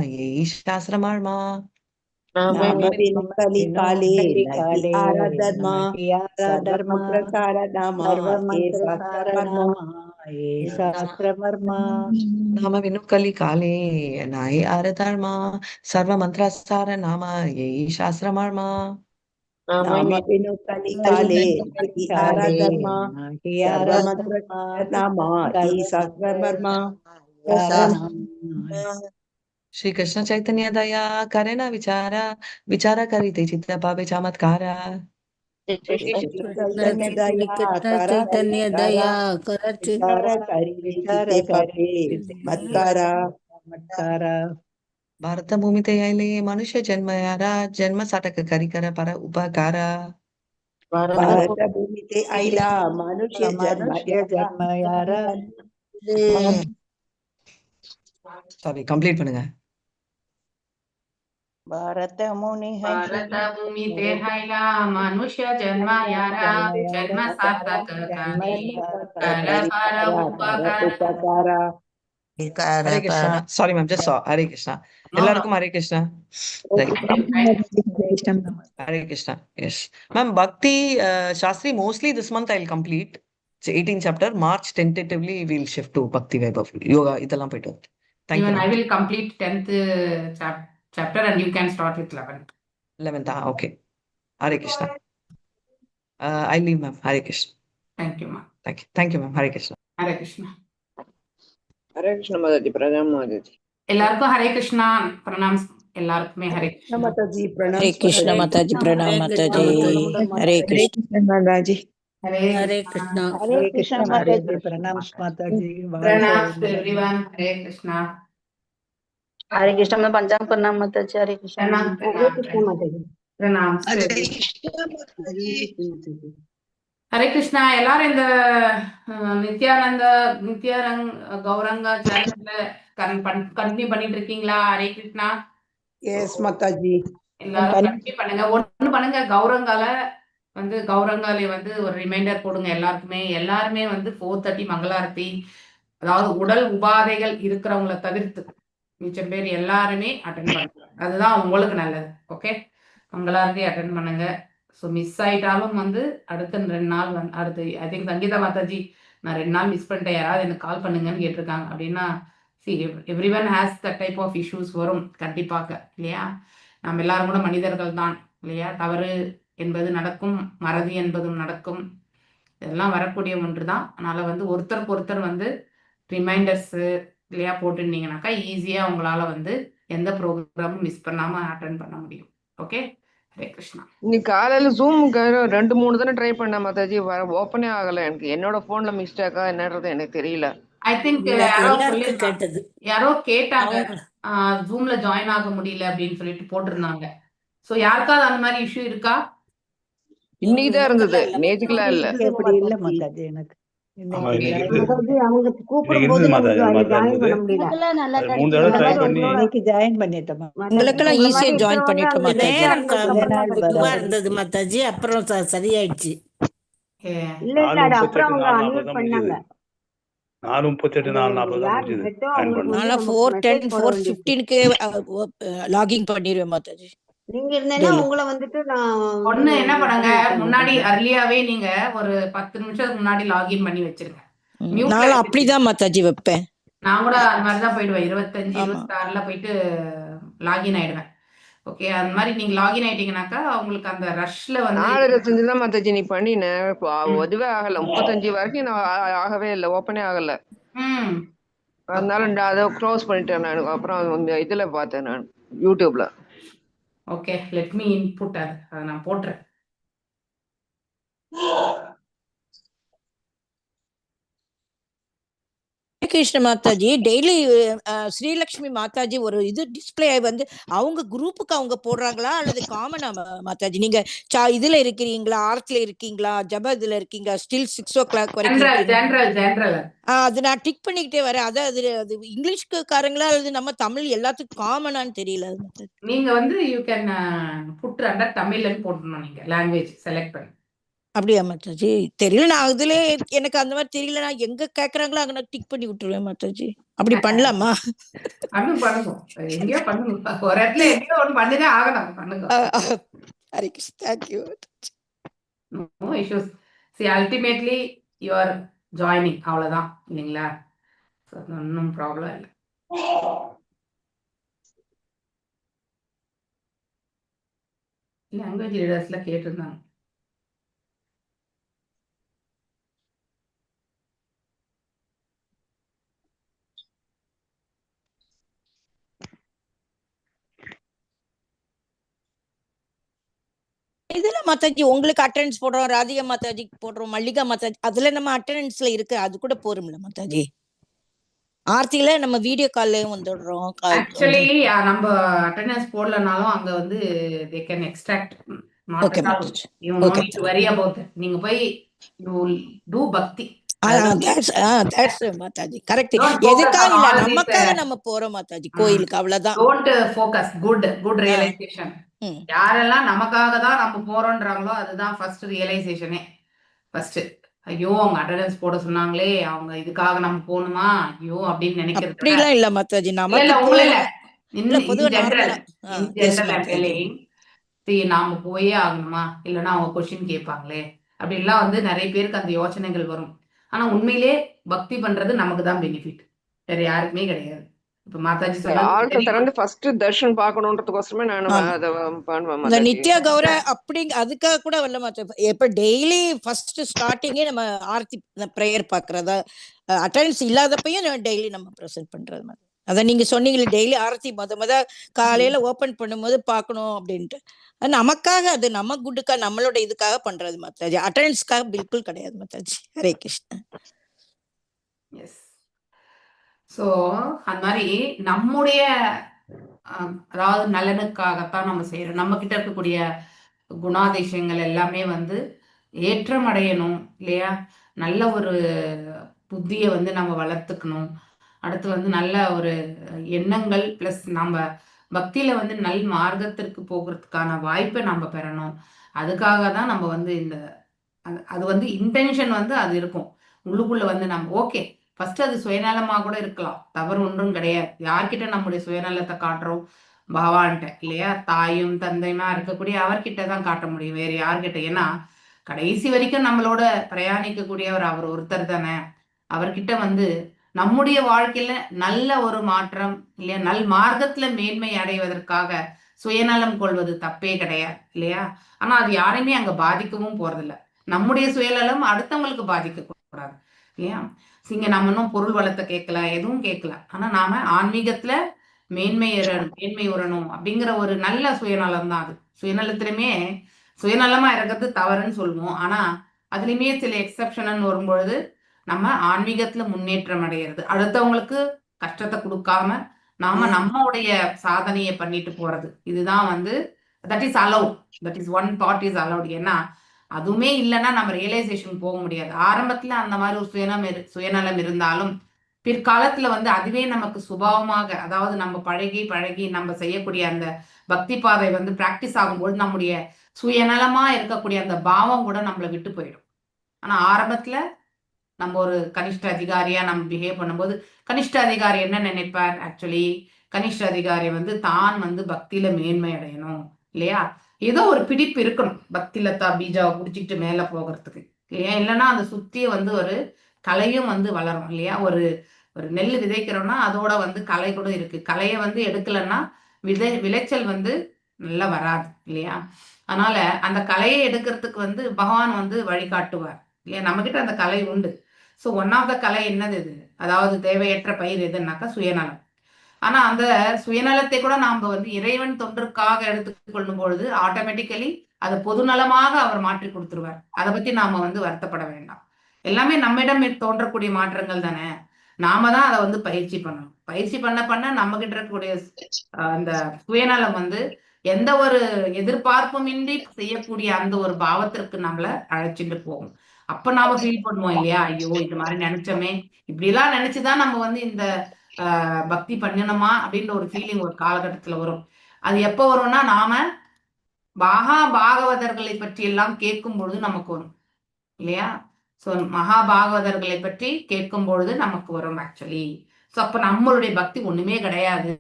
यही शास्त्रमर्मा नाम विनुक्कलि काले नहि आराधर्मा सर्वमंत्रसार नाम ये शास्त्रमर्मा नाम विनुक्कलि काले नाहि आराधर्मा सर्वमंत्रसार नाम यही शास्त्रमर्मा नाम विनुक्कलि काले नहि आराधर्मा सर्वमंत्रसार नाम ये शास्त्रमर्मा श्री कृष्ण चैतन्य दया करे न विचारा विचारा करीते चित्त पावे चमत्कारा चैतन्य दया करा चैतन्य दया कर विचार करी चिते पापे मत्कारा ಭಾರತ ಭೂಮಿ ತೆಯಲ್ಲಿ ಮನುಷ್ಯ ಜನ್ಮ ಯಾರ ಜನ್ಮ ಸಾಟಕ ಕರಿಕರ ಪರ ಉಪಕಾರ भारत भूमि ते आईला मनुष्य जन्म यारा சாரி கம்ப்ளீட் பண்ணுங்க भारत मुनि है भारत भूमि ते हैला मनुष्य जन्म यारा जन्म सार्थक करी कर पर उपकार Hare Krishna sorry ma'am just Hare Krishna எல்லாருக்கும் Hare Krishna Hare Krishna yes ma'am Bhakti Shastri mostly this month I will complete 18 chapter March tentatively will shift to Bhakti Vaibhav yoga இதெல்லாம் போயிட்டு வந்து thank you even I will complete 10th chapter and you can start with 11th 11th okay Hare Krishna I leave ma'am Hare Krishna thank you ma thank you ma'am Hare Krishna Hare Krishna mataji प्रणाम माताजी எல்லாருக்கும் ஹரே கிருஷ்ணா பிரணாம் எல்லாருக்குமே ஹரே கிருஷ்ணா माताजी प्रणाम हरे कृष्ण माताजी प्रणाम माताजी हरे कृष्ण माताजी हरे कृष्ण हरे कृष्ण माताजी प्रणाम माताजी प्रणाम to everyone हरे कृष्णा हरे कृष्ण में पंचांग प्रणाम माताजी हरे कृष्ण प्रणाम हरे कृष्ण माताजी प्रणाम ஹரே கிருஷ்ணா எல்லாரும் இந்த நித்யானந்த கௌரங்கா சேனல்ல கண்டினியூ பண்ணிட்டு இருக்கீங்களா? ஹரே கிருஷ்ணா. यस माताजी எல்லாரும் கண்டினியூ பண்ணுங்க. ஒண்ணு பண்ணுங்க, கௌரங்காலே வந்து ஒரு ரிமைண்டர் போடுங்க எல்லாருமே வந்து 4:30 மங்களாரத்தி, அதாவது உடல் உபாதைகள் இருக்கிறவங்கள தவிர்த்து மிச்சம் பேர் எல்லாருமே அட்டென்ட் பண்ணுங்க. அதுதான் உங்களுக்கு நல்லது. ஓகே, மங்களாரத்தி அட்டென்ட் பண்ணுங்க. ஸோ மிஸ் ஆயிட்டாலும் வந்து அடுத்த 2 நாள் அடுத்து ஐ திங்க் சங்கீதா மாதாஜி நான் 2 நாள் மிஸ் பண்ணிட்டேன், யாராவது எனக்கு கால் பண்ணுங்கன்னு கேட்டிருக்காங்க. அப்படின்னா every one has the type of issues வரும் கண்டிப்பாக, இல்லையா? நம்ம எல்லாரும் கூட மனிதர்கள் தான், இல்லையா? தவறு என்பது நடக்கும், மறதி என்பதும் நடக்கும், இதெல்லாம் வரக்கூடிய ஒன்று தான். அதனால வந்து ஒருத்தருக்கு ஒருத்தர் வந்து ரிமைண்டர்ஸு இல்லையா போட்டுருந்தீங்கன்னாக்கா ஈஸியாக உங்களால் வந்து எந்த ப்ரோக்ராமும் மிஸ் பண்ணாமல் அட்டென்ட் பண்ண முடியும். ஓகே, ஹரே கிருஷ்ணா. இன்னைக்கு காலையில ஜூமுக்கு 2-3 தானே ட்ரை பண்ண மாதாஜி, ஓப்பனே ஆகல. எனக்கு என்னோட போன்ல மிஸ்டேக்கா என்னன்றது எனக்கு தெரியல. ஐ திங்க் யாரோ கேட்டாங்க ஜூம்ல ஜாயின் ஆக முடியல அப்படின்னு சொல்லிட்டு போட்டிருந்தாங்க. ஸோ யாருக்காவது அந்த மாதிரி இஷ்யூ இருக்கா? இன்னைக்கு தான் இருந்தது, நேற்றுக்குலாம் இல்ல. அப்படி இல்ல மாதாஜி, எனக்கு அவங்க கூப்பிடும்போது ஜாயின் பண்ண முடியல. இன்னைக்கு ஜாயின் பண்ணிட்டோம். உங்களுக்கெல்லாம் ஈஸியா ஜாயின் பண்ணிட்டோம் மாதாஜி. இருந்தது மாதாஜி, அப்புறம் சரியாயிடுச்சு. இல்ல அது அப்புறம் அவங்க அன்மியூட் பண்ணாங்க. 4:10 4:15க்கு லாகிங் பண்ணிடுவேன் மாதாஜி. நீங்க இருந்தேன்னா உங்களை வந்துட்டு நான் ஒண்ணு என்ன பண்ணுங்க, முன்னாடி அர்லியாவே நீங்க ஒரு 10 நிமிஷத்துக்கு முன்னாடி லாகின் பண்ணி வச்சிருங்க. நான் அப்படிதான் மாதாஜி வைப்பேன். நான் கூட அது மாதிரிதான் போயிடுவேன். 25-26ல போயிட்டு லாகின் ஆயிடுவேன். ஓகே, அந்த மாதிரி நீங்க லாகின் ஆயிட்டீங்கன்னாக்கா உங்களுக்கு அந்த ரஷ்ல வந்து 4:25 தான் மாதாஜி நீ பண்ணினேன், அதுவே ஆகல. 35 வரைக்கும் நான் ஆகவே இல்லை, ஓப்பனே ஆகல. அதனால அதை க்ளோஸ் பண்ணிட்டேன் நான். அப்புறம் இதுல பார்த்தேன் நான் யூடியூப்ல. ஓகே, லெட் மீ இன்புட் அதை நான் போட்டுறேன். கிருஷ்ண மாதாஜி, டெய்லி ஸ்ரீலக்ஷ்மி மாதாஜி ஒரு இது டிஸ்பிளே வந்து அவங்க குரூப்புக்கு அவங்க போடுறாங்களா அல்லது காமனா மாதாஜி? நீங்க இதுல இருக்கிறீங்களா, ஆர்ட்ல இருக்கீங்களா, ஜப இதுல இருக்கீங்களா? ஸ்டில் 6 o'clock வரைக்கும் அது நான் டிக் பண்ணிக்கிட்டே வரேன். அது இங்கிலீஷ்க்கு காரங்களா அல்லது நம்ம தமிழ் எல்லாத்துக்கும் காமனான்னு தெரியல. நீங்க வந்து யூ கேன் புட் அண்டர் தமிழ்னு போடணும். நீங்க லாங்குவேஜ் செலக்ட் பண்ணி அப்படியா மாதாஜி? தெரியல. நான் அதுல எனக்கு அந்த மாதிரி தெரியல. நான் எங்க கேக்குறாங்களோ அங்க நான் டிக் பண்ணி விட்டுருவேன் மாதாஜி. அப்படி பண்ணலாமா? பண்ணுங்க. எங்கேயோ பண்ணுங்க. ஒரு இடத்துல எங்கேயோ ஒண்ணு பண்ணிதான் ஆகணும். பண்ணுங்க. Hare Krishna. Thank you. No issues. See, ultimately you are joining. அவ்வளவுதான் இல்லைங்களா? ஒன்றும் ப்ராப்ளம் இல்லை. லாங்குவேஜ் லீடர்ஸ்ல கேட்டிருந்தாங்க. இதுல மாதாஜி உங்களுக்கு அட்டெண்டன்ஸ் போடுறோம், ராதிகா மாதாஜிக்கு போடுறோம், மல்லிகா மாதாஜி அதுல நம்ம அட்டெண்டன்ஸ்ல இருக்கு. அது கூட போரும்ல மாதாஜி? ஆர்த்தியில நம்ம வீடியோ கால்லயும் வந்துடுறோம். ஆக்சுவலி நம்ம அட்டெண்டன்ஸ் போடலனாலும் அங்க வந்து they can extract. Not okay at all. Mataji. You no okay need to worry about it. நீங்க போய் you will do பக்தி. that's Mataji. Correct. Don't focus எதுக்காக on இல்ல, all these. நமக்காக நம்ம போறோம் மாதாஜி கோயிலுக்கு, அவ்வளவுதான். Don't focus. Good realization. யாரெல்லாம் நமக்காக தான் நம்ம போறோம்ன்றாங்களோ அதுதான் ஃபர்ஸ்ட் ரியலைசேஷனே. ஃபர்ஸ்ட் ஐயோ அவங்க அட்டெண்டன்ஸ் போட சொன்னாங்களே, அவங்க இதுக்காக நம்ம போகணுமா ஐயோ அப்படின்னு நினைக்கிறது. அப்படிலாம் இல்ல மாதாஜி. நமக்கு இல்ல உங்களை இல்ல இல்ல பொதுவா ஜென்ரல் நார்மலா. நாம போயே ஆகணுமா, இல்லைன்னா அவங்க கொஸ்டின் கேட்பாங்களே அப்படின்லாம் வந்து நிறைய பேருக்கு அந்த யோசனைகள் வரும். ஆனா உண்மையிலே பக்தி பண்றது நமக்கு தான் பெனிஃபிட், வேற யாருக்குமே கிடையாது. இப்ப மாதாஜி ஆள்கிட்ட திறந்து சொன்னது ஃபர்ஸ்ட் தர்ஷன் பார்க்கணுன்றதுக்கோசரமே நான் அதை பண்ணுவேன் இந்த மாதாஜி. நித்யா கௌர அப்படி அதுக்காக கூட வரல மாதாஜி. எப்ப டெய்லி ஃபர்ஸ்ட் ஸ்டார்டிங்கே நம்ம ஆர்த்தி பிரேயர் பாக்குறதா, அட்டெண்டன்ஸ் இல்லாதப்பையும் டெய்லி நம்ம ப்ரெசென்ட் பண்றது மாதிரி. அத நீங்க சொன்னீங்களே டெய்லி ஆர்த்தி முத காலையில ஓபன் பண்ணும்போது பார்க்கணும் அப்படின்ட்டு. அது நமக்காக, அது நம்ம குட்டுக்கா நம்மளோட இதுக்காக பண்றது மாதாஜி. அட்டெண்டன்ஸ்க்காக பில்குல் கிடையாது மாதாஜி. ஹரே கிருஷ்ணா. எஸ். ஸோ அந்த மாதிரி நம்முடைய அதாவது நலனுக்காகத்தான் நம்ம செய்யறோம். நம்ம கிட்ட இருக்கக்கூடிய குணாதிசயங்கள் எல்லாமே வந்து ஏற்றம் அடையணும் இல்லையா? நல்ல ஒரு புத்தியை வந்து நம்ம வளர்த்துக்கணும். அடுத்து வந்து நல்ல ஒரு எண்ணங்கள் பிளஸ் நம்ம பக்தியில வந்து நல் மார்க்கத்திற்கு போகிறதுக்கான வாய்ப்பை நம்ம பெறணும். அதுக்காக தான் நம்ம வந்து இந்த அது வந்து இன்டென்ஷன் வந்து அது இருக்கும் உள்ளுக்குள்ள வந்து நம்ம ஓகே. ஃபர்ஸ்ட் அது சுயநலமா கூட இருக்கலாம், தவறு ஒன்றும் கிடையாது. யார்கிட்ட நம்முடைய சுயநலத்தை காட்டுறோம்? பகவான்கிட்ட இல்லையா? தாயும் தந்தையுமா இருக்கக்கூடிய அவர்கிட்ட தான் காட்ட முடியும், வேற யார்கிட்ட? ஏன்னா கடைசி வரைக்கும் நம்மளோட பிரயாணிக்கக்கூடியவர் அவர் ஒருத்தர் தானே. அவர்கிட்ட வந்து நம்முடைய வாழ்க்கையில நல்ல ஒரு மாற்றம் இல்லையா, நல் மார்க்கத்துல மேன்மை அடைவதற்காக சுயநலம் கொள்வது தப்பே கிடையாது இல்லையா? ஆனா அது யாரையுமே அங்க பாதிக்கவும் போறதில்லை. நம்முடைய சுயநலம் அடுத்தவங்களுக்கு பாதிக்க கூடாது இல்லையா? இங்க நம்ம இன்னும் பொருள் வளத்தை கேட்கல, எதுவும் கேட்கல. ஆனா நாம ஆன்மீகத்துல மேன்மை உறணும் அப்படிங்கிற ஒரு நல்ல சுயநலம் தான் அது. சுயநலத்திலுமே சுயநலமா இருக்கிறது தவறுன்னு சொல்லுவோம். ஆனா அதுலயுமே சில எக்ஸப்ஷன் வரும்பொழுது நம்ம ஆன்மீகத்துல முன்னேற்றம் அடைகிறது, அடுத்தவங்களுக்கு கஷ்டத்தை கொடுக்காம நாம நம்மளுடைய சாதனையை பண்ணிட்டு போறது, இதுதான் வந்து that is allowed. That is one part is allowed. ஏன்னா அதுவுமே இல்லைன்னா நம்ம ரியலைசேஷன் போக முடியாது. ஆரம்பத்துல அந்த மாதிரி ஒரு சுயநலம் இருந்தாலும் பிற்காலத்துல வந்து அதுவே நமக்கு சுபாவமாக, அதாவது நம்ம பழகி பழகி நம்ம செய்யக்கூடிய அந்த பக்தி பாதை வந்து பிராக்டிஸ் ஆகும்போது நம்முடைய சுயநலமா இருக்கக்கூடிய அந்த பாவம் கூட நம்மளை விட்டு போயிடும். ஆனா ஆரம்பத்துல நம்ம ஒரு கனிஷ்ட அதிகாரியா நம்ம பிஹேவ் பண்ணும்போது கனிஷ்ட அதிகாரி என்ன நினைப்பார்? ஆக்சுவலி கனிஷ்ட அதிகாரி வந்து தான் வந்து பக்தியில மேன்மை அடையணும் இல்லையா? ஏதோ ஒரு பிடிப்பு இருக்கணும் பக்தியில பீஜாவை குடிச்சிட்டு மேல போகிறதுக்கு இல்லையா? இல்லைன்னா அந்த சுத்திய வந்து ஒரு கலையும் வந்து வளரும் இல்லையா? ஒரு ஒரு நெல் விதைக்கிறோம்னா அதோட வந்து கலை கூட இருக்கு. கலையை வந்து எடுக்கலன்னா விளைச்சல் வந்து நல்லா வராது இல்லையா? அதனால அந்த கலையை எடுக்கிறதுக்கு வந்து பகவான் வந்து வழிகாட்டுவார் இல்லையா? நம்ம கிட்ட அந்த கலை உண்டு. ஸோ ஒன் ஆஃப் த கலை என்னது இது? அதாவது தேவையற்ற பயிர் எதுனாக்கா சுயநலம். ஆனா அந்த சுயநலத்தை கூட நாம வந்து இறைவன் தொன்றுக்காக எடுத்துக்கொள்ளும் பொழுது ஆட்டோமேட்டிக்கலி அதை பொதுநலமாக அவர் மாற்றி கொடுத்துருவார். அதை பத்தி நாம வந்து வருத்தப்பட வேண்டாம். எல்லாமே நம்மிடம் தோன்றக்கூடிய மாற்றங்கள் தானே. நாம தான் அதை வந்து பயிற்சி பண்ணணும். பயிற்சி பண்ண நம்ம கிட்ட இருக்கக்கூடிய அந்த சுயநலம் வந்து எந்த ஒரு எதிர்பார்ப்புமின்றி செய்யக்கூடிய அந்த ஒரு பாவத்திற்கு நம்மள அழைச்சிட்டு போகும். அப்ப நாம ஃபீல் பண்ணுவோம் இல்லையா? ஐயோ இது மாதிரி நினைச்சோமே, இப்படி எல்லாம் நினைச்சுதான் நம்ம வந்து இந்த பக்தி பண்ணணுமா அப்படின்ற ஒரு ஃபீலிங் ஒரு காலகட்டத்துல வரும். அது எப்ப வரும்னா நாம பாகவதர்களை பற்றி எல்லாம் கேட்கும் பொழுது நமக்கு வரும். இல்லையா? ஸோ மகாபாகவதர்களை பற்றி கேட்கும் பொழுது நமக்கு வரும் ஆக்சுவலி. ஸோ அப்போ நம்மளுடைய பக்தி ஒண்ணுமே கிடையாது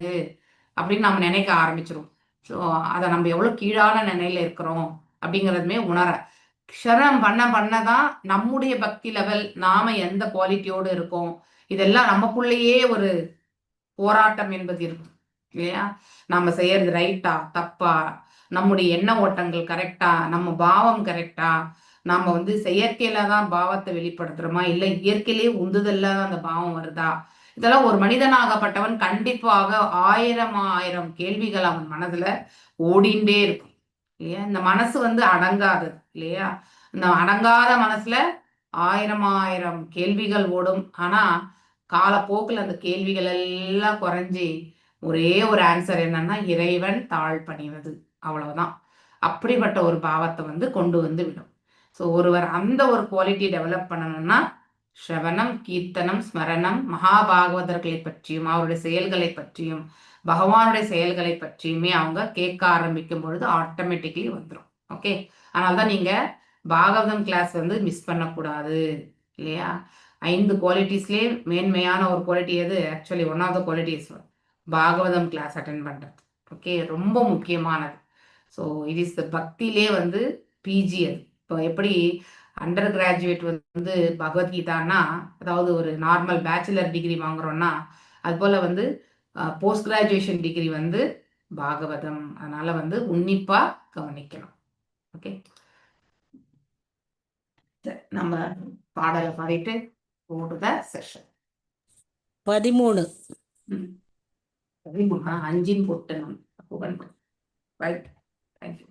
அப்படின்னு நம்ம நினைக்க ஆரம்பிச்சிரும். ஸோ அதை நம்ம எவ்வளவு கீழான நிலையில இருக்கிறோம் அப்படிங்கிறதுமே உணர க்ஷரம் பண்ணதான் நம்முடைய பக்தி லெவல், நாம எந்த குவாலிட்டியோடு இருக்கோம், இதெல்லாம் நமக்குள்ளேயே ஒரு போராட்டம் என்பது இருக்கும் இல்லையா? நம்ம செய்யறது ரைட்டா தப்பா, நம்முடைய எண்ண ஓட்டங்கள் கரெக்டா, நம்ம பாவம் கரெக்டா, நாம வந்து செயற்கையில தான் பாவத்தை வெளிப்படுத்துறோமா இல்ல இயற்கையிலேயே உந்துதல்ல தான் அந்த பாவம் வருதா? இதெல்லாம் ஒரு மனிதனாகப்பட்டவன் கண்டிப்பாக ஆயிரம் கேள்விகள் அவன் மனதுல ஓடிண்டே இருக்கும் இல்லையா? இந்த மனசு வந்து அடங்காது இல்லையா? இந்த அடங்காத மனசுல ஆயிரம் கேள்விகள் ஓடும். ஆனா காலப்போக்கில் அந்த கேள்விகள் எல்லாம் குறைஞ்சி ஒரே ஒரு ஆன்சர் என்னன்னா இறைவன் தாழ் பணிவது, அவ்வளவுதான். அப்படிப்பட்ட ஒரு பாவத்தை வந்து கொண்டு வந்து விடும். ஸோ ஒருவர் அந்த ஒரு குவாலிட்டி டெவலப் பண்ணணும்னா ஸ்ரவணம், கீர்த்தனம், ஸ்மரணம், மகாபாகவதர்களை பற்றியும் அவருடைய செயல்களை பற்றியும் பகவானுடைய செயல்களை பற்றியுமே அவங்க கேட்க ஆரம்பிக்கும் பொழுது ஆட்டோமேட்டிக்லி வந்துடும். ஓகே, அதனால்தான் நீங்க பாகவதம் கிளாஸ் வந்து மிஸ் பண்ணக்கூடாது இல்லையா? 5 குவாலிட்டிஸ்லேயே மேன்மையான ஒரு குவாலிட்டி எது? Actually one of the qualities Bhagavatam class attend பண்றது. ஓகே, ரொம்ப முக்கியமானது. ஸோ இட் இஸ் த பக்தியிலே வந்து பிஜி. அது இப்போ எப்படி அண்டர் கிராஜுவேட் வந்து பகவத்கீதான்னா, அதாவது ஒரு நார்மல் பேச்சுலர் டிகிரி வாங்குறோம்னா, அது போல வந்து போஸ்ட் கிராஜுவேஷன் டிகிரி வந்து பாகவதம். அதனால வந்து உன்னிப்பா கவனிக்கணும். ஓகே, நம்ம பாடலை பாடிட்டு go to the session. 13 5 போட்டு ரைட். தேங்க்யூ.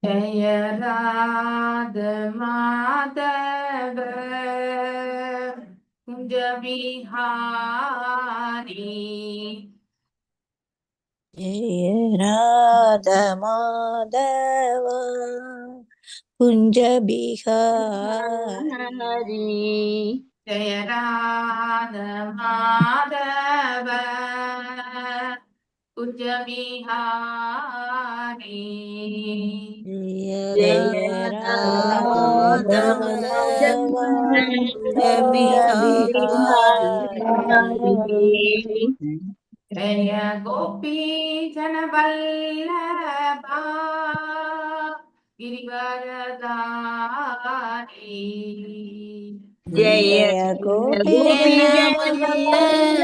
ஜெய ராத மாதவ குஞ்ச விஹாரி, ஜெய ராத மாதவ குஞ்ச பிஹாரி, ஜெய ராத மாதவ குஞ்ச விஹாரி, ஜெய ராத மாதவ குஞ்ச பிஹாரி, ஜய கோபி ஜனவல்லபா கிரிவரதாரி, ஜெய கோபி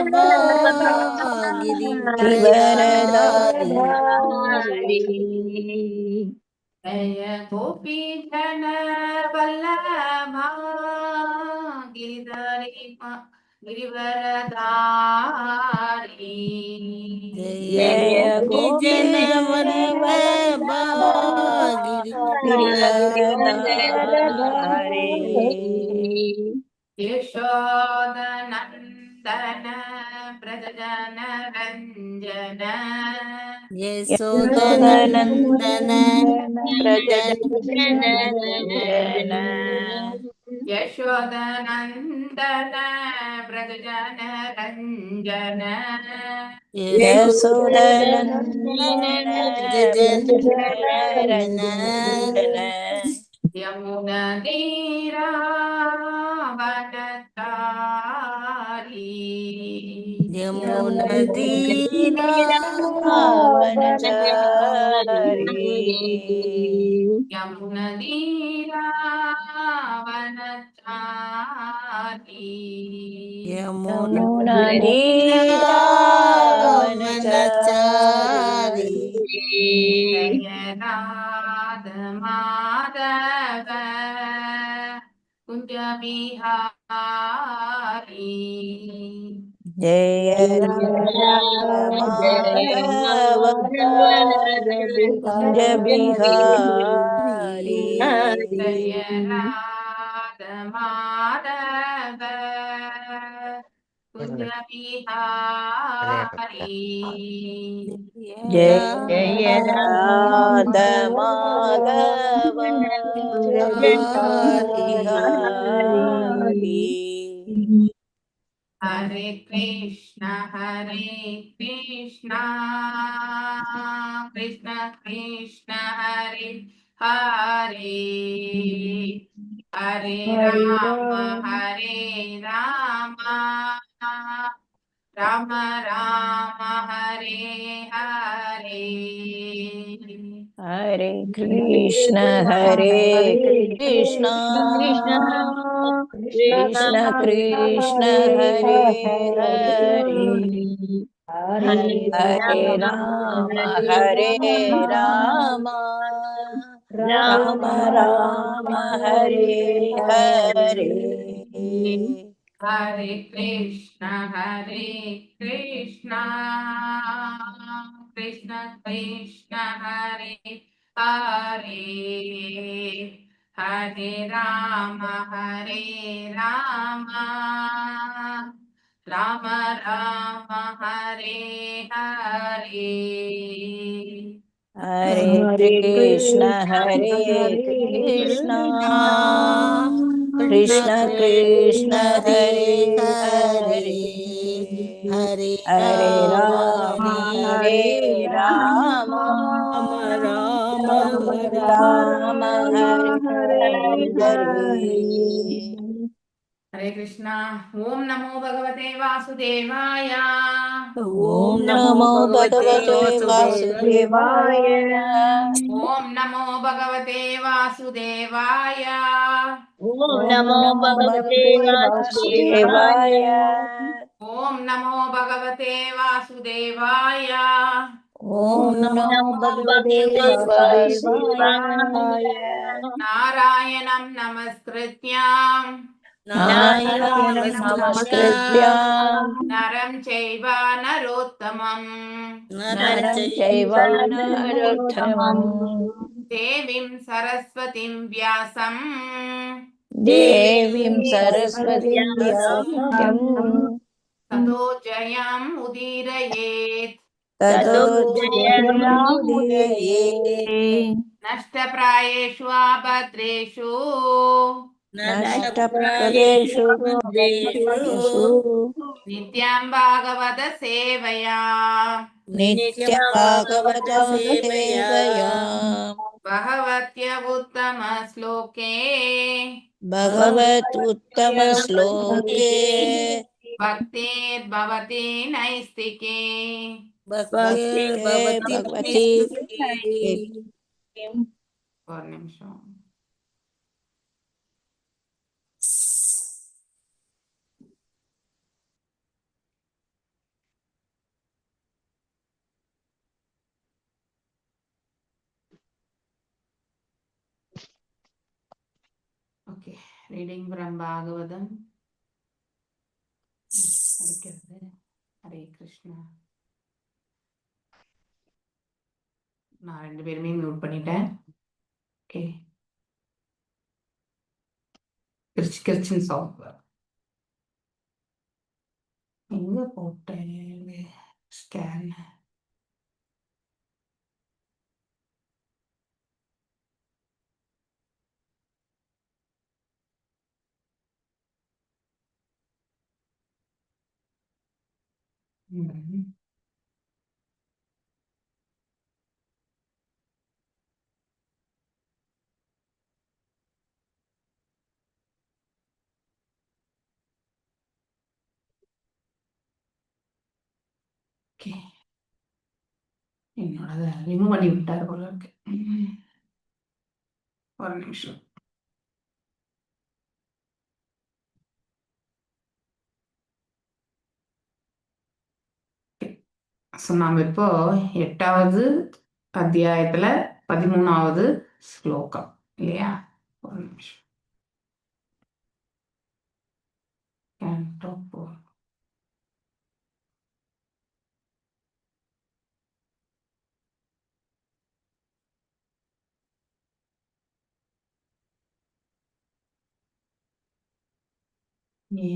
ஜனவல்லபா கிரிவரதாரி, ஜய கோபி ஜனவல்லபா கிரிவரதாரி, ஜெய கோபி ஜனவல்லபா கிரிவரதாரி, யசோதநந்தன பிரஜன ரஞ்சன, யசோதநந்தன பிரஜன யசோதநந்தன பிரஜன ரஞ்சன, யசோதநந்தன பிரஜன யமுனதீராவனதாரி, யமுனதீராவனதாரி, யமுனதீராவனதாரி, யமுனதீராவனதாரி, ஜய ராத மாதவ குஞ்ச விஹாரி, ஜெய ராத மாதவ குஞ்ச பிஹாரி, ஜய ராத மாதவ குஞ்ச விஹாரி, ஜெய ராத Madhava Bihari. Hare Krishna Krishna Krishna Hare Hare Hare Rama Hare Rama Rama Rama Hare Hare Hare Krishna Hare Krishna Krishna Krishna Hare Hare Hare Rama Hare Rama Rama Rama Hare Hare Hare Krishna Krishna Krishna Hare Hare Hare Rama Rama Rama Hare Hare Hare Krishna Krishna Krishna Hare Hare Hare Rama Rama Rama Hare Hare Hare Krishna. Om Namo Bhagavate Vasudevaya. Om Namo Bhagavate Vasudevaya. Om Namo Bhagavate Vasudevaya. Om Namo Bhagavate Vasudevaya. Om Namo Bhagavate Vasudevaya. Om Namo Bhagavate Vasudevaya. Narayanam Namaskrityam Narayanam Namaskrityam Naram Chaiva Narottamam Naram Chaiva Narottamam Devim Saraswatim Vyasam Devim Saraswatim Vyasam Tato Jayam Udirayet Tato Jayamudiraye Nashtaprayeshu Abhadreshu Nashtaprageshu Nityam Bhagavata Sevaya Nitya Bhagavata Sevaya Bhagatya Uttama Sloke Bhagavat Uttama Sloke Bhaktir Bhavati Naistike. Bhaktir Bhavati ஒரு நிமிஷம். Okay, reading from Bhagavatam. படிக்கிறது. ஹரே கிருஷ்ணா. நான் 2 பேருமே mute பண்ணிட்டேன். Okay, கிருச்சின்னு sound எங்க போட்டேன் scan. Okay, என்னோட remove பண்ணி விட்டாரு போல இருக்கு. ஒரு நிமிஷம். ஸோ நாம் இப்போ 8வது அத்தியாயத்துல 13வது ஸ்லோகம் இல்லையா? ஒரு நிமிஷம். Canto 4.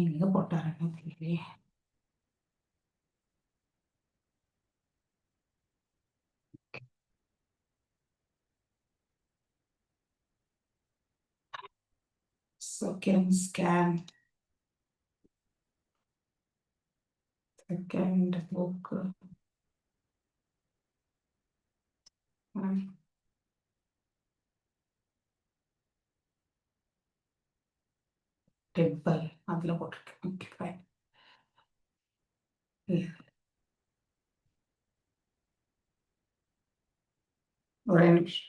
எங்க போட்டாருன்னு தெரியலையே. Second scan. Second book. Temple அதுல போட்டிருக்கேன். Okay fine. ஒரே நிமிஷம்.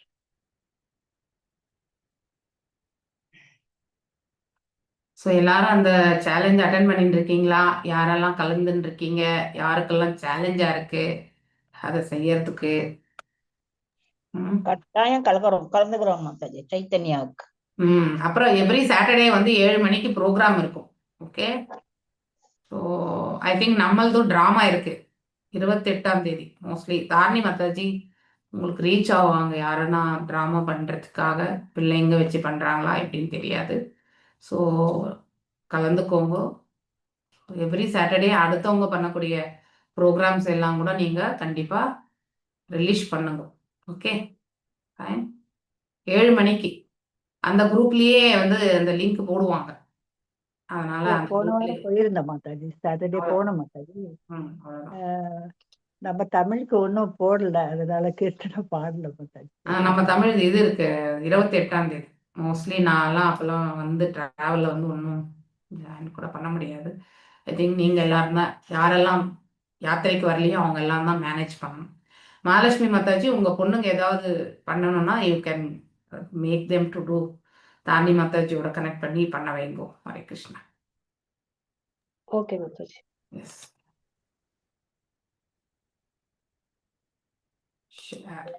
ஸோ எல்லாரும் அந்த சேலஞ்ச் அட்டன் பண்ணிட்டு இருக்கீங்களா? யாரெல்லாம் கலந்துன்னு இருக்கீங்க? யாருக்கெல்லாம் சேலஞ்சா இருக்கு அதை செய்யறதுக்கு? கட்டாயம் கலந்துக்கிறோம் மாதாஜி சைத்தன்யாவுக்கு. அப்புறம் எவ்ரி சாட்டர்டே வந்து 7 மணிக்கு ப்ரோக்ராம் இருக்கும். ஓகே, ஸோ ஐ திங்க் நம்மளதும் ட்ராமா இருக்கு 28ஆம் தேதி. மோஸ்ட்லி தாரணி மாதாஜி உங்களுக்கு ரீச் ஆவாங்க யாருன்னா ட்ராமா பண்ணுறதுக்காக. பிள்ளைங்க வச்சு பண்ணுறாங்களா எப்படின்னு தெரியாது. ஸோ கலந்துக்கோங்க. எவ்ரி சாட்டர்டே அடுத்தவங்க பண்ணக்கூடிய ப்ரோக்ராம்ஸ் எல்லாம் கூட நீங்கள் கண்டிப்பாக ரிலீஸ் பண்ணுங்க. Okay fine. 7 மணிக்கு அந்த குரூப்லேயே வந்து அந்த லிங்க் போடுவாங்க. அதனால அந்த போன குரூப்லேயே வாரம் போயிருந்தேன் மாதாஜி, சாட்டர்டே போன மாதாஜி. அவ்வளோதான். நம்ம தமிழுக்கு ஒன்றும் போடல, அதனால கீர்த்தனை பாடல மாதாஜி. நம்ம தமிழ் இது இருக்கு 28ஆம் தேதி. மோஸ்ட்லி நான்லாம் அப்போல்லாம் வந்து ட்ராவலில் வந்து ஒன்றும் ஜாயின் கூட பண்ண முடியாது. ஐ திங்க் நீங்கள் எல்லாரும் தான், யாரெல்லாம் யாத்திரைக்கு வரலையோ அவங்க எல்லாம் தான் மேனேஜ் பண்ணணும். மகாலட்சுமி மாதாஜி உங்கள் பொண்ணுங்க ஏதாவது பண்ணணும்னா you can make them to do. Dharani மாதாஜியோட கனெக்ட் பண்ணி பண்ண வைங்கோ. Hare Krishna. Okay mataji. Yes. Share.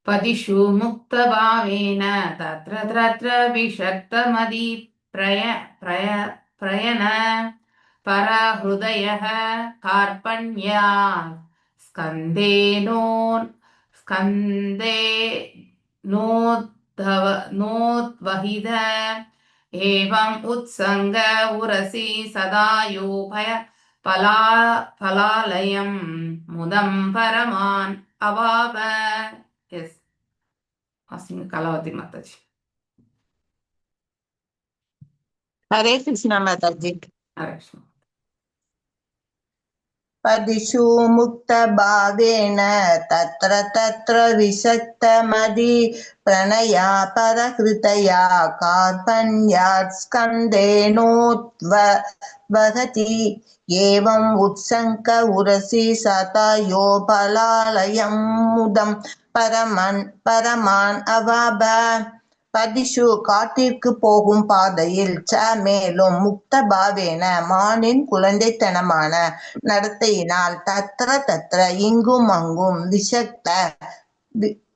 पदिषु मुक्तभावेन तत्र तत्र विषक्तमदि प्रयन परहृदयः कार्पण्या स्कन्दे नोद्वहित एवं उत्संग उरसि सदा योभय पलालयं मुदं परमान् अवाप. எஸ், வாசிங்க கலாவதி மாதாஜி. ஹரே கிருஷ்ணா மாதாஜி. ஹரே கிருஷ்ணா. பதிஷு முக்த பாவேன தத்ர தத்ர விசக்த மதி பிரணயா பரஹிருதயா கார்பண்யாத் ஸ்கந்தேனோத்வஹதி ஏவம் உத்சங்க உரசி சதயோ பலாலயம் முதம் பரமான் அவாப. பதிஷு காட்டிற்கு போகும் பாதையில், ச மேலும், முக்த பாவேன மானின் குழந்தைத்தனமான நடத்தையினால், தத்ர தத்ர இங்கும் அங்கும்,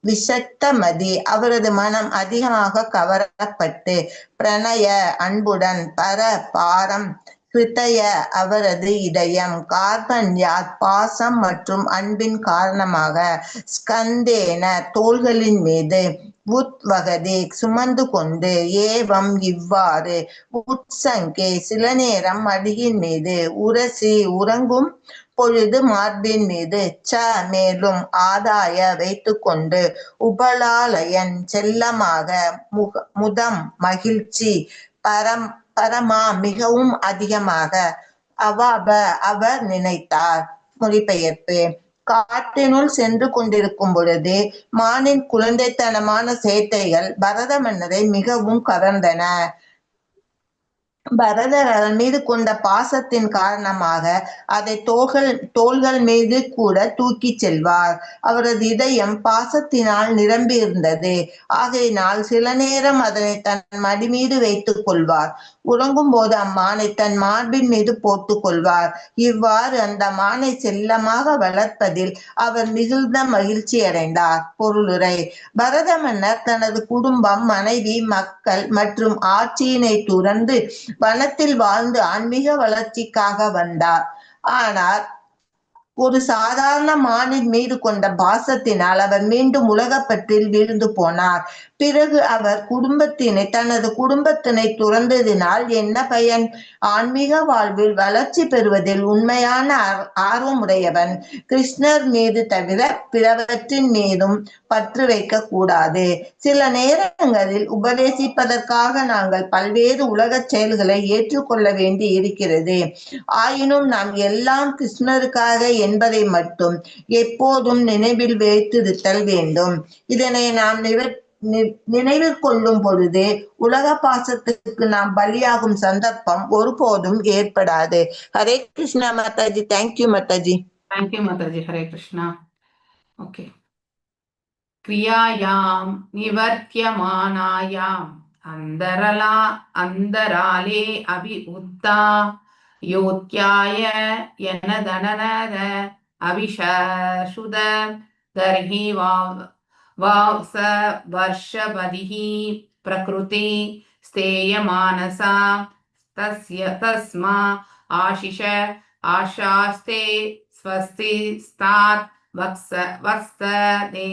விஷக்தமதி அவரது மனம் அதிகமாக கவரப்பட்டு, பிரணய அன்புடன், பாரம் ஹிருதய அவரது இதயம், கார்பண்யாத் பாசம் மற்றும் அன்பின் காரணமாக, ஸ்கந்தேன தோள்களின் மீது, உத்வகதி சுமந்து கொண்டு, ஏவம் இவ்வாறு, உத்சங்கே சில நேரம் மடியின் மீது, உரசி உறங்கும் பொழுது மார்பின் மீது, ச மேலும் ஆதாய வைத்துக்கொண்டு, உபலாலயன் செல்லமாக, முதம் மகிழ்ச்சி, பரமா மிகவும் அதிகமாக, அவாப அவர் நினைத்தார். மொழிபெயர்ப்பு. காட்டினுள் சென்று கொண்டிருக்கும் பொழுது மானின் குழந்தைத்தனமான சேட்டைகள் பரத மன்னரை மிகவும் கவர்ந்தன. பரதர் அதன் மீது கொண்ட பாசத்தின் காரணமாக அதை தோள்கள் மீது கூட தூக்கி செல்வார். அவரது இதயம் பாசத்தினால் நிரம்பி இருந்தது. ஆகையினால் சில நேரம் அதனை தன் மடி மீது வைத்துக் கொள்வார். உறங்கும் போது அம்மானை தன் மார்பின் மீது போட்டுக் கொள்வார். இவ்வாறு அந்த மானை செல்லமாக வளர்ப்பதில் அவர் மிகுந்த மகிழ்ச்சி அடைந்தார். பொருளுரை. பரத மன்னர் தனது குடும்பம், மனைவி, மக்கள் மற்றும் ஆட்சியினை துறந்து வனத்தில் வாழ்ந்து ஆன்மீக வளர்ச்சிக்காக வந்தார். ஆனால் ஒரு சாதாரண மானின் மீது கொண்ட பாசத்தினால் அவர் மீண்டும் உலகப்பற்றில் வீழ்ந்து போனார். பிறகு அவர் தனது குடும்பத்தினை துறந்ததினால் என்ன பயன்? ஆன்மீக வாழ்வில் வளர்ச்சி பெறுவதில் உண்மையான ஆர்வமுடையவன் கிருஷ்ணர் மீது தவிர பிறவற்றின் மீதும் பற்று வைக்க கூடாது. சில நேரங்களில் உபதேசிப்பதற்காக நாங்கள் பல்வேறு உலகச் செயல்களை ஏற்றுக்கொள்ள வேண்டி இருக்கிறது. ஆயினும் நாம் எல்லாம் கிருஷ்ணருக்காக என்பதை மட்டும் எப்போதும் நினைவில் வைத்திருத்தல் வேண்டும். இதனை நாம் நினைவில் கொள்ளும் பொழுது உலக பாசத்துக்கு நாம் பலியாகும் சந்தர்ப்பம் ஒருபோதும் ஏற்படாது. Hare Krishna mataji. Thank you mataji. Thank you mataji. Hare Krishna. Okay. கிரியாயாம் நிவர்த்தியமானாயாம் அந்தராலே அபி உத்தா யோத்யாய யனதனனத அபிஷசுத தர்ஹி வாவ்ஸ வர்ஷபதிஹி பிரகிருதி ஸ்தேயமானசா தஸ்மா ஆஷிஷ ஆஷாஸ்தே ஸ்வஸ்தி ஸ்தாத் வக்ஸதே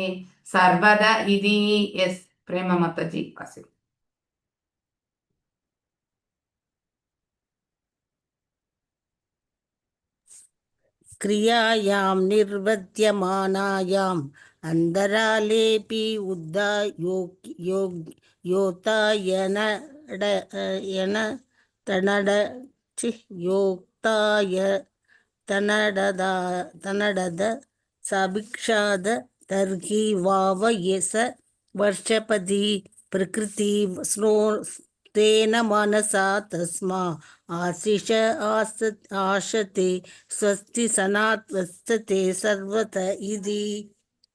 சர்வத இதி. எஸ் பிரேம மாதாஜி வாசி. क्रियायां निर्वद्यमानायाम् अन्तरालेऽपि उद्दा योक्तायतनडद साभिक्षाद तर्हि वाव येस वर्षपदी प्रकृति तेन मनसा तस्मा आशिष आशते स्वस्ति सनात्वस्ते सर्वत इति.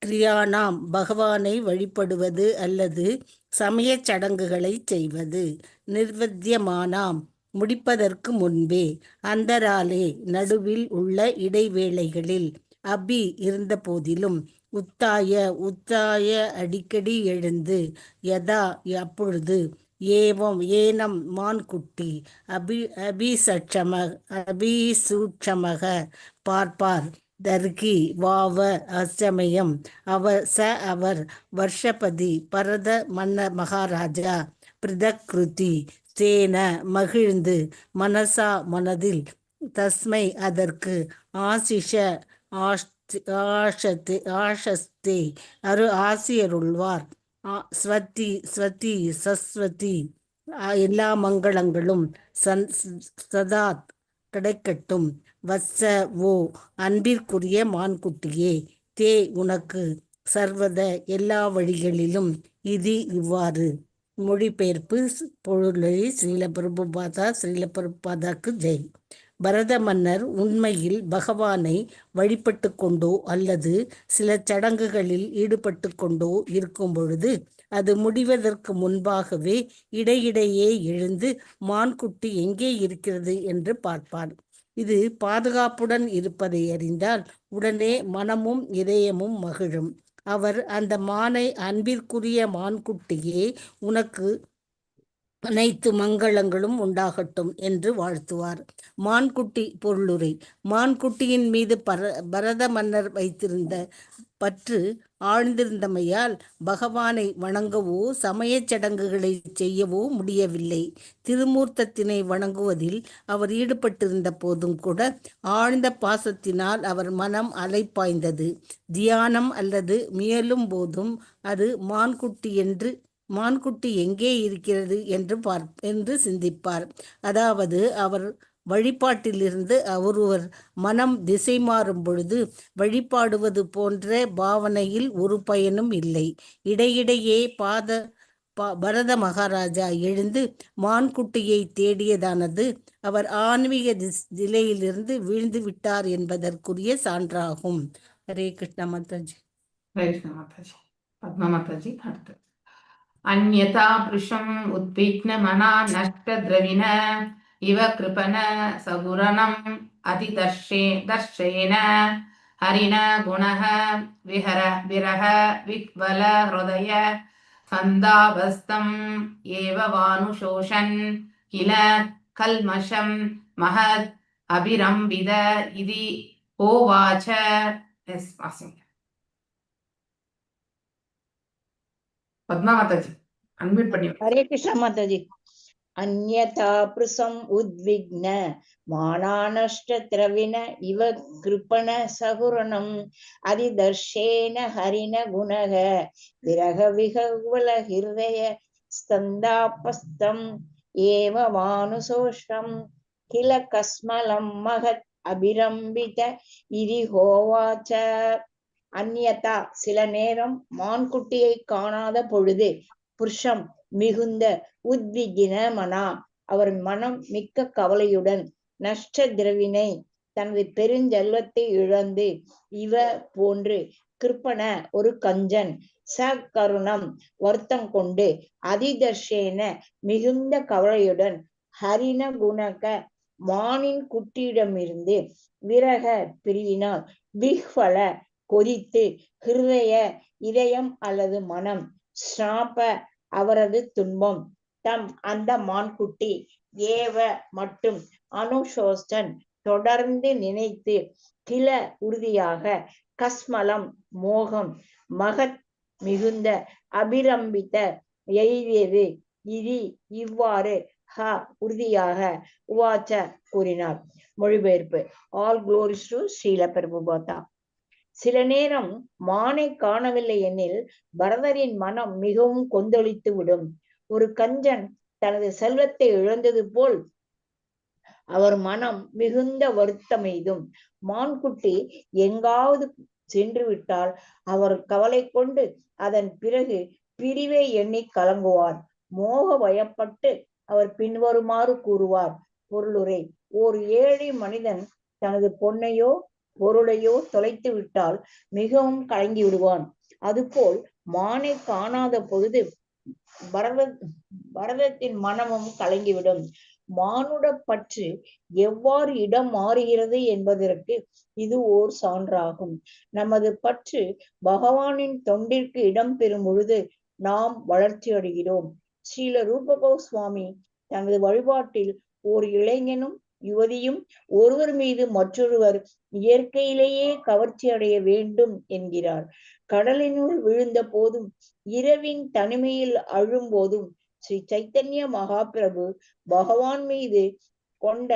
கிரியானாம் பகவானை வழிபடுவது அல்லது சமய சடங்குகளை செய்வது. நிர்வத்தியமானாம் முடிப்பதற்கு முன்பே, அந்தராலே நடுவில் உள்ள இடைவேளைகளில், அபி இருந்த போதிலும், உத்தாய அடிக்கடி எழுந்து, யதா அப்பொழுது, ஏனம் மான்குட்டி, அபிசூட்சமக பார்ப்பார், தர்கி வாவ அச்சமயம், அவர் வர்ஷபதி பரத மகாராஜா, பிரதக்ருதி தேன மகிழ்ந்து, மனசா மனதில், தஸ்மை அதற்கு, ஆசிஷ ஆஷஸ்தே ஆசியருள்வார், ஸ்வதி சஸ்வதி எல்லா மங்களங்களும் சதாத் கிடைக்கட்டும், வத்ச ஓ அன்பிற்குரிய மான்குட்டியே, தே உனக்கு, சர்வத எல்லா வழிகளிலும், இது இவ்வாறு. மொழிபெயர்ப்பு பொருளை ஸ்ரீல பிரபுபாதாக்கு ஜெய். பரத மன்னர் உண்மையில் பகவானை வழிபட்டு கொண்டோ அல்லது சில சடங்குகளில் ஈடுபட்டு கொண்டோ இருக்கும் பொழுது, அது முடிவதற்கு முன்பாகவே இடையிடையே எழுந்து மான்குட்டி எங்கே இருக்கிறது என்று பார்ப்பார். இது பாதுகாப்புடன் இருப்பதை அறிந்தால் உடனே மனமும் இதயமும் மகிழும். அவர் அந்த மானை, அன்பிற்குரிய மான்குட்டியே, உனக்கு அனைத்து மங்களங்களும் உண்டாகட்டும் என்று வாழ்த்துவார். மான்குட்டி பொருளுரை. மான்குட்டியின் மீது பரத மன்னர் வைத்திருந்த பற்று ஆழ்ந்திருந்தமையால் பகவானை வணங்கவோ சமய சடங்குகளை செய்யவோ முடியவில்லை. திருமூர்த்தத்தினை வணங்குவதில் அவர் ஈடுபட்டிருந்த போதும் கூட ஆழ்ந்த பாசத்தினால் அவர் மனம் அலைப்பாய்ந்தது. தியானம் அல்லது முயலும் போதும் அது மான்குட்டி எங்கே இருக்கிறது என்று சிந்திப்பார். அதாவது அவர் வழிபாட்டிலிருந்து ஒருவர் மனம் திசை மாறும் பொழுது வழிபாடுவது போன்ற பாவனையில் ஒரு பயனும் இல்லை. இடையிடையே பரத மகாராஜா எழுந்து மான்குட்டியை தேடியதானது அவர் ஆன்மீக நிலையிலிருந்து வீழ்ந்து விட்டார் என்பதற்குரிய சான்றாகும். ஹரே கிருஷ்ண மாதாஜி. ஹரே கிருஷ்ண மாதாஜி. பத்மா மாதாஜி அடுத்து. அந்யதா புருஷம் உத்விக்ன மனா நஷ்ட திரவின இவ கிருபன சகுரணம் அதிதர்ஷேன ஹரிண குணஹ விரஹ விக்வல ஹ்ருதய சந்தாபஸ்தம் ஏவ வானுஷோஷன் கில கல்மஷம் மஹத் அபிரம்பித இதி ஓவாச்ச. பத்மா மாதாஜி அன்மியூட் பண்ணி ஹரே கிருஷ்ணா மாதாஜி. அந்யதா ப்ருசம் உத்விக்ன மானானஷ்ட திரவின இவ கிருபண சகுரணம் அதிதர்ஷேன ஹரின குணக விரக விகவல ஹிருதய ஸ்கந்தாபஸ்தம் ஏவ மானுசோஷ்டம் கில கஸ்மலம் மகத் அபிரம்பித இதி ஹோவாச்ச. அந்யதா சில நேரம் மான்குட்டியை காணாத பொழுது, புருஷம் மிகுந்த, உத்விகின மனா அவர் மனம் மிக்க கவலையுடன், நஷ்ட திரவினை தனது பெருஞ்செல்வத்தை இழந்து, இவ போன்று, கிருப்பண ஒரு கஞ்சன், சகருணம் வருத்தம் கொண்டு, அதிதர்ஷேன மிகுந்த கவலையுடன், ஹரின குணக மானின் குட்டியிடமிருந்து விரக பிரிவினால், விஹ்வல கொதித்து, ஹிருதய இதயம் அல்லது மனம், ஸ்நாப அவரது துன்பம், தம் அந்த மான்குட்டி, ஏவ மட்டும், அனுஷோஸ்டன் தொடர்ந்து நினைத்து, கில உறுதியாக, கஸ்மலம் மோகம், மகத் மிகுந்த, அபிரம்பித்த எய்தியது, இதி இவ்வாறு, ஹ உறுதியாக, உவாச்ச கூறினார். மொழிபெயர்ப்பு. All glories to Srila Prabhupada. சில நேரம் மானை காணவில்லை எனில் பரதரின் மனம் மிகவும் கொந்தளித்து விடும். ஒரு கஞ்சன் தனது செல்வத்தை இழந்தது போல் அவர் மனம் மிகுந்த வருத்தம் எய்தும். மான்குட்டி எங்காவது சென்று விட்டால் அவர் கவலை கொண்டு அதன் பிறகு பிரிவை எண்ணி கலங்குவார். மோக பயப்பட்டு அவர் பின்வருமாறு கூறுவார். பொருளுரை. ஓர் ஏழை மனிதன் தனது பொன்னையோ பொருளையோ தொலைத்து விட்டால் மிகவும் கலங்கி விடுவான். அதுபோல் மானை காணாத பொழுது பரதத்தின் மனமும் கலங்கிவிடும். மானுட பற்று எவ்வாறு இடம் மாறுகிறது என்பதற்கு இது ஓர் சான்றாகும். நமது பற்று பகவானின் தொண்டிற்கு இடம் பெறும் பொழுது நாம் வளர்ச்சி அடைகிறோம். ஸ்ரீல ரூப கோஸ்வாமி தனது வழிபாட்டில் ஓர் இளைஞனும் யுவதியும் ஒருவர் மீது மற்றொருவர் இயற்கையிலேயே கவர்ச்சி அடைய வேண்டும் என்கிறார். கடலினுள் விழுந்த போதும், இரவின் தனிமையில் அழும் போதும் ஸ்ரீ சைத்தன்ய மகாபிரபு பகவான் மீது கொண்ட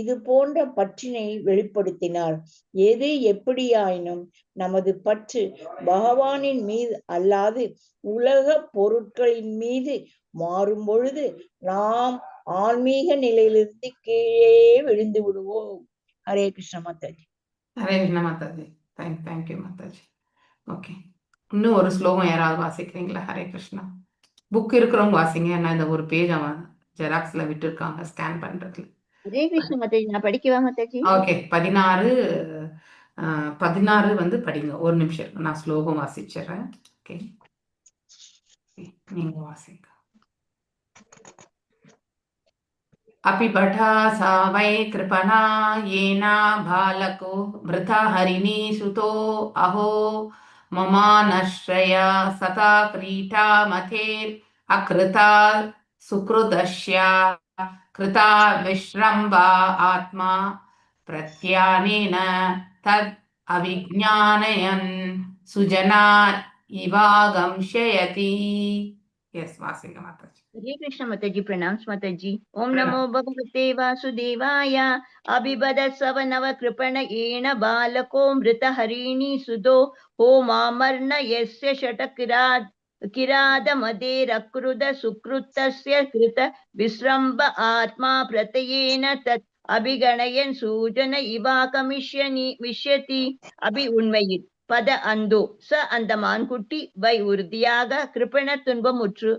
இது போன்ற பற்றினை வெளிப்படுத்தினார். எது எப்படியாயினும் நமது பற்று பகவானின் மீது அல்லாது உலக பொருட்களின் மீது மாறும் பொழுது நாம் ஆன்மீக நிலையிலிருந்து கீழே விழுந்து விடுவோம். ஹரே கிருஷ்ண மாதாஜி. ஹரே கிருஷ்ண மாதாஜி. தேங்க்யூ மாதாஜி. ஓகே, இன்னும் ஒரு ஸ்லோகம் யாராவது வாசிக்கிறீங்களா? ஹரே கிருஷ்ணா. புக் இருக்கிறவங்க வாசிங்க. நான் இந்த ஒரு பேஜ் அவன் ஜெராக்ஸ்ல விட்டு இருக்காங்க ஸ்கேன் பண்றதுல. ஹரே கிருஷ்ண மாதாஜி. நான் படிக்கவா மாதாஜி? ஓகே, 16 வந்து படிங்க. ஒரு நிமிஷம் நான் ஸ்லோகம் வாசிச்சிடுறேன். ஓகே, நீங்க வாசிங்க. अपि पठा सा वै कृपणा येना बालको वृथा हरिणी सुतो अहो ममानश्रया सता क्रीटा मथेर् अकृता सुकृतस्या कृता विश्रम्भा आत्मा प्रत्यानेन तद् अविज्ञानयन् सुजना इवागंशयति. यस वासिंग माताजी. हरे कृष्ण माताजी. प्रणाम माताजी. ओम नमो भगवते वासुदेवाय. अभिवदस्व नव कृपण येन बालको मृत हरिणी सुदो हो मामर्न यस्य किराद मदेरकृद सुकृतस्य कृत विश्रम्भ आत्मा प्रत्ययेन तत् अभिगणयन् सूजन इवाकमिष्यति. अभि उण्मयित् பத அந்தோ ச அந்த மான்குட்டி வை உறுதியாக கிருப்பண துன்பமுற்று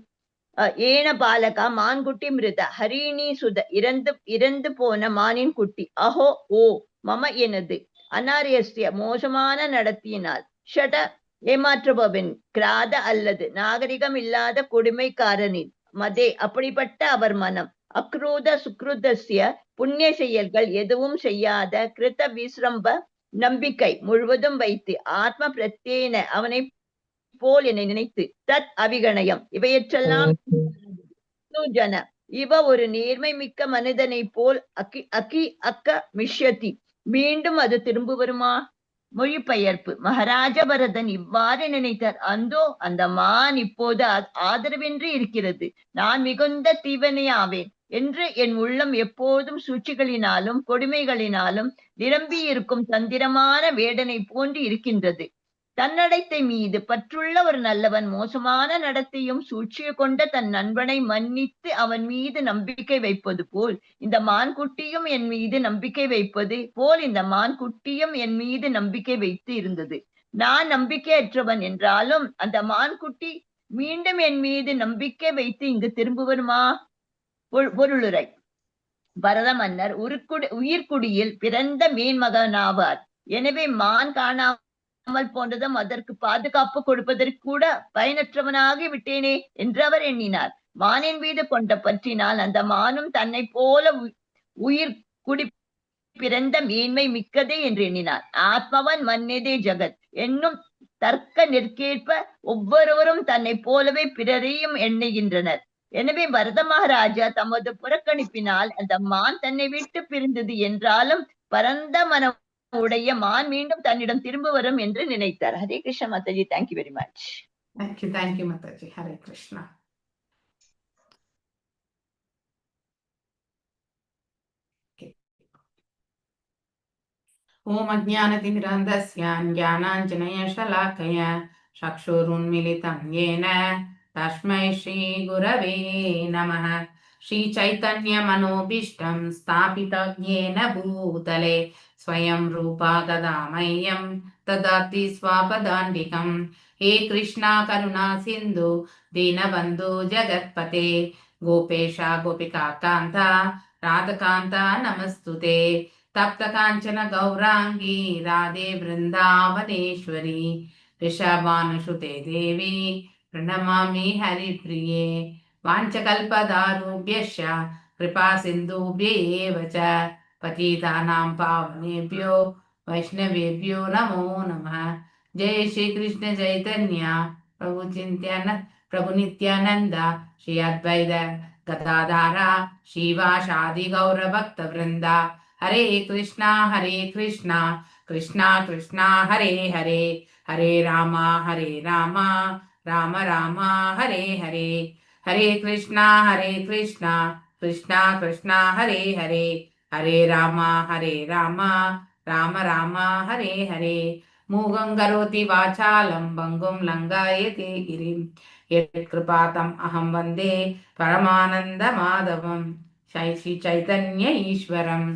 ஏன பாலகா மான்குட்டி மிருத ஹரிணி சுத இறந்து போன மானின் குட்டி அஹோ ஓ மம எனது அனாரியஸ்ய மோசமான நடத்தியினால் ஷட ஏமாற்றுபவன் கிராத அல்லது நாகரிகம் இல்லாத கொடுமைக்காரனின் மதே அப்படிப்பட்ட அவர் மனம் அக்ரூத சுக்ருதஸ்ய புண்ணிய செயல்கள் எதுவும் செய்யாத கிருத விஸ்ரம்ப நம்பிக்கை முழுவதும் வைத்து ஆத்ம பிரத்யேன அவனை போல் என்னை நினைத்து தத் அவிகணயம் இவையற்றெல்லாம் ஜன இவ ஒரு நேர்மை மிக்க மனிதனை போல் அக்க மிஷ்யதி மீண்டும் அது திரும்ப வருமா? மொழிபெயர்ப்பு. மகாராஜா பரதன் இவ்வாறு நினைத்தார். அந்தோ அந்த மான் இப்போது ஆதரவின்றி இருக்கிறது. நான் மிகுந்த தீவனையாவேன் என்று என் உள்ளம் எப்போதும் சூழ்ச்சிகளினாலும் கொடுமைகளினாலும் நிரம்பி இருக்கும் தந்திரமான வேடனை போன்று இருக்கின்றது. தன்னடத்தை மீது பற்றுள்ள ஒரு நல்லவன் மோசமான நடத்தையும் சூழ்ச்சியை கொண்ட தன் நண்பனை மன்னித்து அவன் மீது நம்பிக்கை வைப்பது போல் இந்த மான்குட்டியும் என் மீது நம்பிக்கை வைப்பது போல் இந்த மான்குட்டியும் என் மீது நம்பிக்கை வைத்து இருந்தது. நான் நம்பிக்கையற்றவன் என்றாலும் அந்த மான்குட்டி மீண்டும் என் மீது நம்பிக்கை வைத்து இங்கு திரும்புவருமா? பொருளுரை. பரத மன்னர் உயிர்குடியில் பிறந்த மேன்மகனாவார். எனவே மான் காணாமல் போன்றதும் அதற்கு பாதுகாப்பு கொடுப்பதற்கு கூட பயனற்றவனாகி விட்டேனே என்று அவர் எண்ணினார். மானின் மீது கொண்ட பற்றினால் அந்த மானும் தன்னை போல உயிர் குடி பிறந்த மேன்மை மிக்கதே என்று எண்ணினார். ஆத்மவன் மன்னதே ஜகத் என்னும் தர்க்க நெற்கேற்ப ஒவ்வொருவரும் தன்னை போலவே பிறரையும் எண்ணுகின்றனர். எனவே பரத மகாராஜா தமது புறக்கணிப்பினால் அந்த மான் தன்னை விட்டு பிரிந்தது என்றாலும் பரந்த மனம் உடைய மான் மீண்டும் தன்னிடம் திரும்ப வரும் என்று நினைத்தார். Hare Krishna mataji. Thank you very much. Thank you mataji. Hare Krishna. ஓம் அஜ்ஞானதிமிராந்தஸ்ய ஞானாஞ்சனயசலாக்கய சக்ஷுருன்மிலிதம் யேன தஸ்மை ஸ்ரீ குரவே நமः. ஸ்ரீ சைத்தன்ய மனோபீஷ்டம் ஸ்தாபிதம் யேன பூதலே ஸ்வயம் ரூபா ததா மह्यं ததாதி ஸ்வபதாண்டிகம். ஹே கிருஷ்ணா கருணா சிந்து தீனபந்து ஜகத்பதே கோபேஷா கோபிகா காந்தா ராதகாந்தா நமஸ்துதே. तप्त कांचन गौरांगी राधे वृंदावनेश्वरी ऋषभानुसुते देवी प्रणमामि हरिप्रिये. वाञ्छकल्पतरुभ्यश्च कृपा सिन्धुभ्यैव च पतितानां पावनेभ्यो वैष्णवेभ्यो नमो नमः. जय श्री कृष्ण चैतन्य प्रभु नित्यानंद श्री अद्वैत गदाधर श्रीवासादि गौर भक्त वृंदा. हरे कृष्णा कृष्णा कृष्णा हरे हरे, हरे राम राम राम हरे हरे. हरे कृष्णा कृष्णा कृष्णा हरे हरे, हरे राम राम राम हरे हरे. मूगं करोति वाचालं भङ्गुं लङ्घयते गिरिं यत्कृपातम् अहं वन्दे परमानन्दमाधवं श्री चैतन्य ईश्वरम्.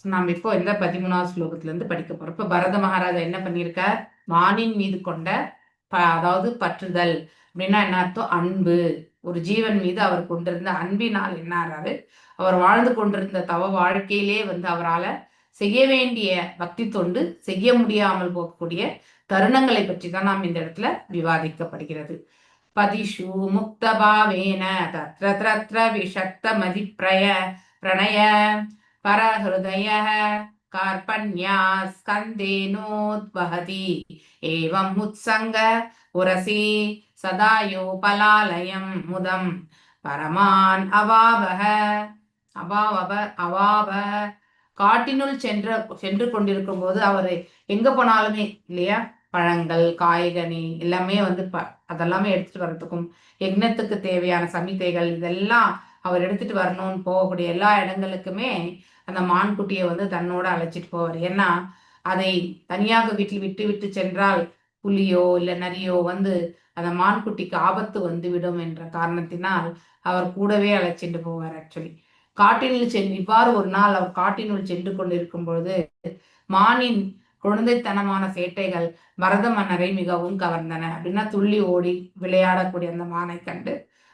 நாம் இப்போ இந்த 13வது ஸ்லோகத்துல இருந்து படிக்க போறோம். இப்ப பரத மகாராஜா என்ன பண்ணியிருக்கார்? மானின் மீது கொண்ட அதாவது பற்றுதல் அப்படின்னா என்ன அர்த்தம்? அன்பு. ஒரு ஜீவன் மீது அவர் கொண்டிருந்த அன்பினால் என்ன ஆறாரு? அவர் வாழ்ந்து கொண்டிருந்த தவ வாழ்க்கையிலே அவரால் செய்ய வேண்டிய பக்தி தொண்டு செய்ய முடியாமல் போகக்கூடிய தருணங்களை பற்றி தான் நாம் இந்த இடத்துல விவாதிக்கப்படுகிறது. பதிஷு முக்த பாவேன தத்ர தத்ர விஷக்த மதிப்ரய பிரணய பரஹிருதய कार्पण्या स्कन्देनोद्वहति एवं उत्संग उरसी सदायोपलालयं मुदं परमान् அவாவ காட்டினுள் சென்று கொண்டிருக்கும் போது அவர் எங்க போனாலுமே இல்லையா, பழங்கள் காய்கனி எல்லாமே அதெல்லாமே எடுத்துட்டு வர்றதுக்கும் யக்னத்துக்கு தேவையான சமிதைகள் இதெல்லாம் அவர் எடுத்துட்டு வரணும்னு போகக்கூடிய எல்லா இடங்களுக்குமே அந்த மான்குட்டியை தன்னோட அழைச்சிட்டு போவார். ஏன்னா அதை தனியாக வீட்டில் விட்டு சென்றால் புலியோ இல்லை நரியோ அந்த மான்குட்டிக்கு ஆபத்து வந்துவிடும் என்ற காரணத்தினால் அவர் கூடவே அழைச்சிட்டு போவார். ஆக்சுவலி காட்டினுள் இவ்வாறு ஒரு நாள் அவர் காட்டினுள் சென்று கொண்டிருக்கும் பொழுது மானின் குழந்தைத்தனமான சேட்டைகள் பரத மன்னரை மிகவும் கவர்ந்தன. அப்படின்னா துள்ளி ஓடி விளையாடக்கூடிய அந்த மானை கண்டு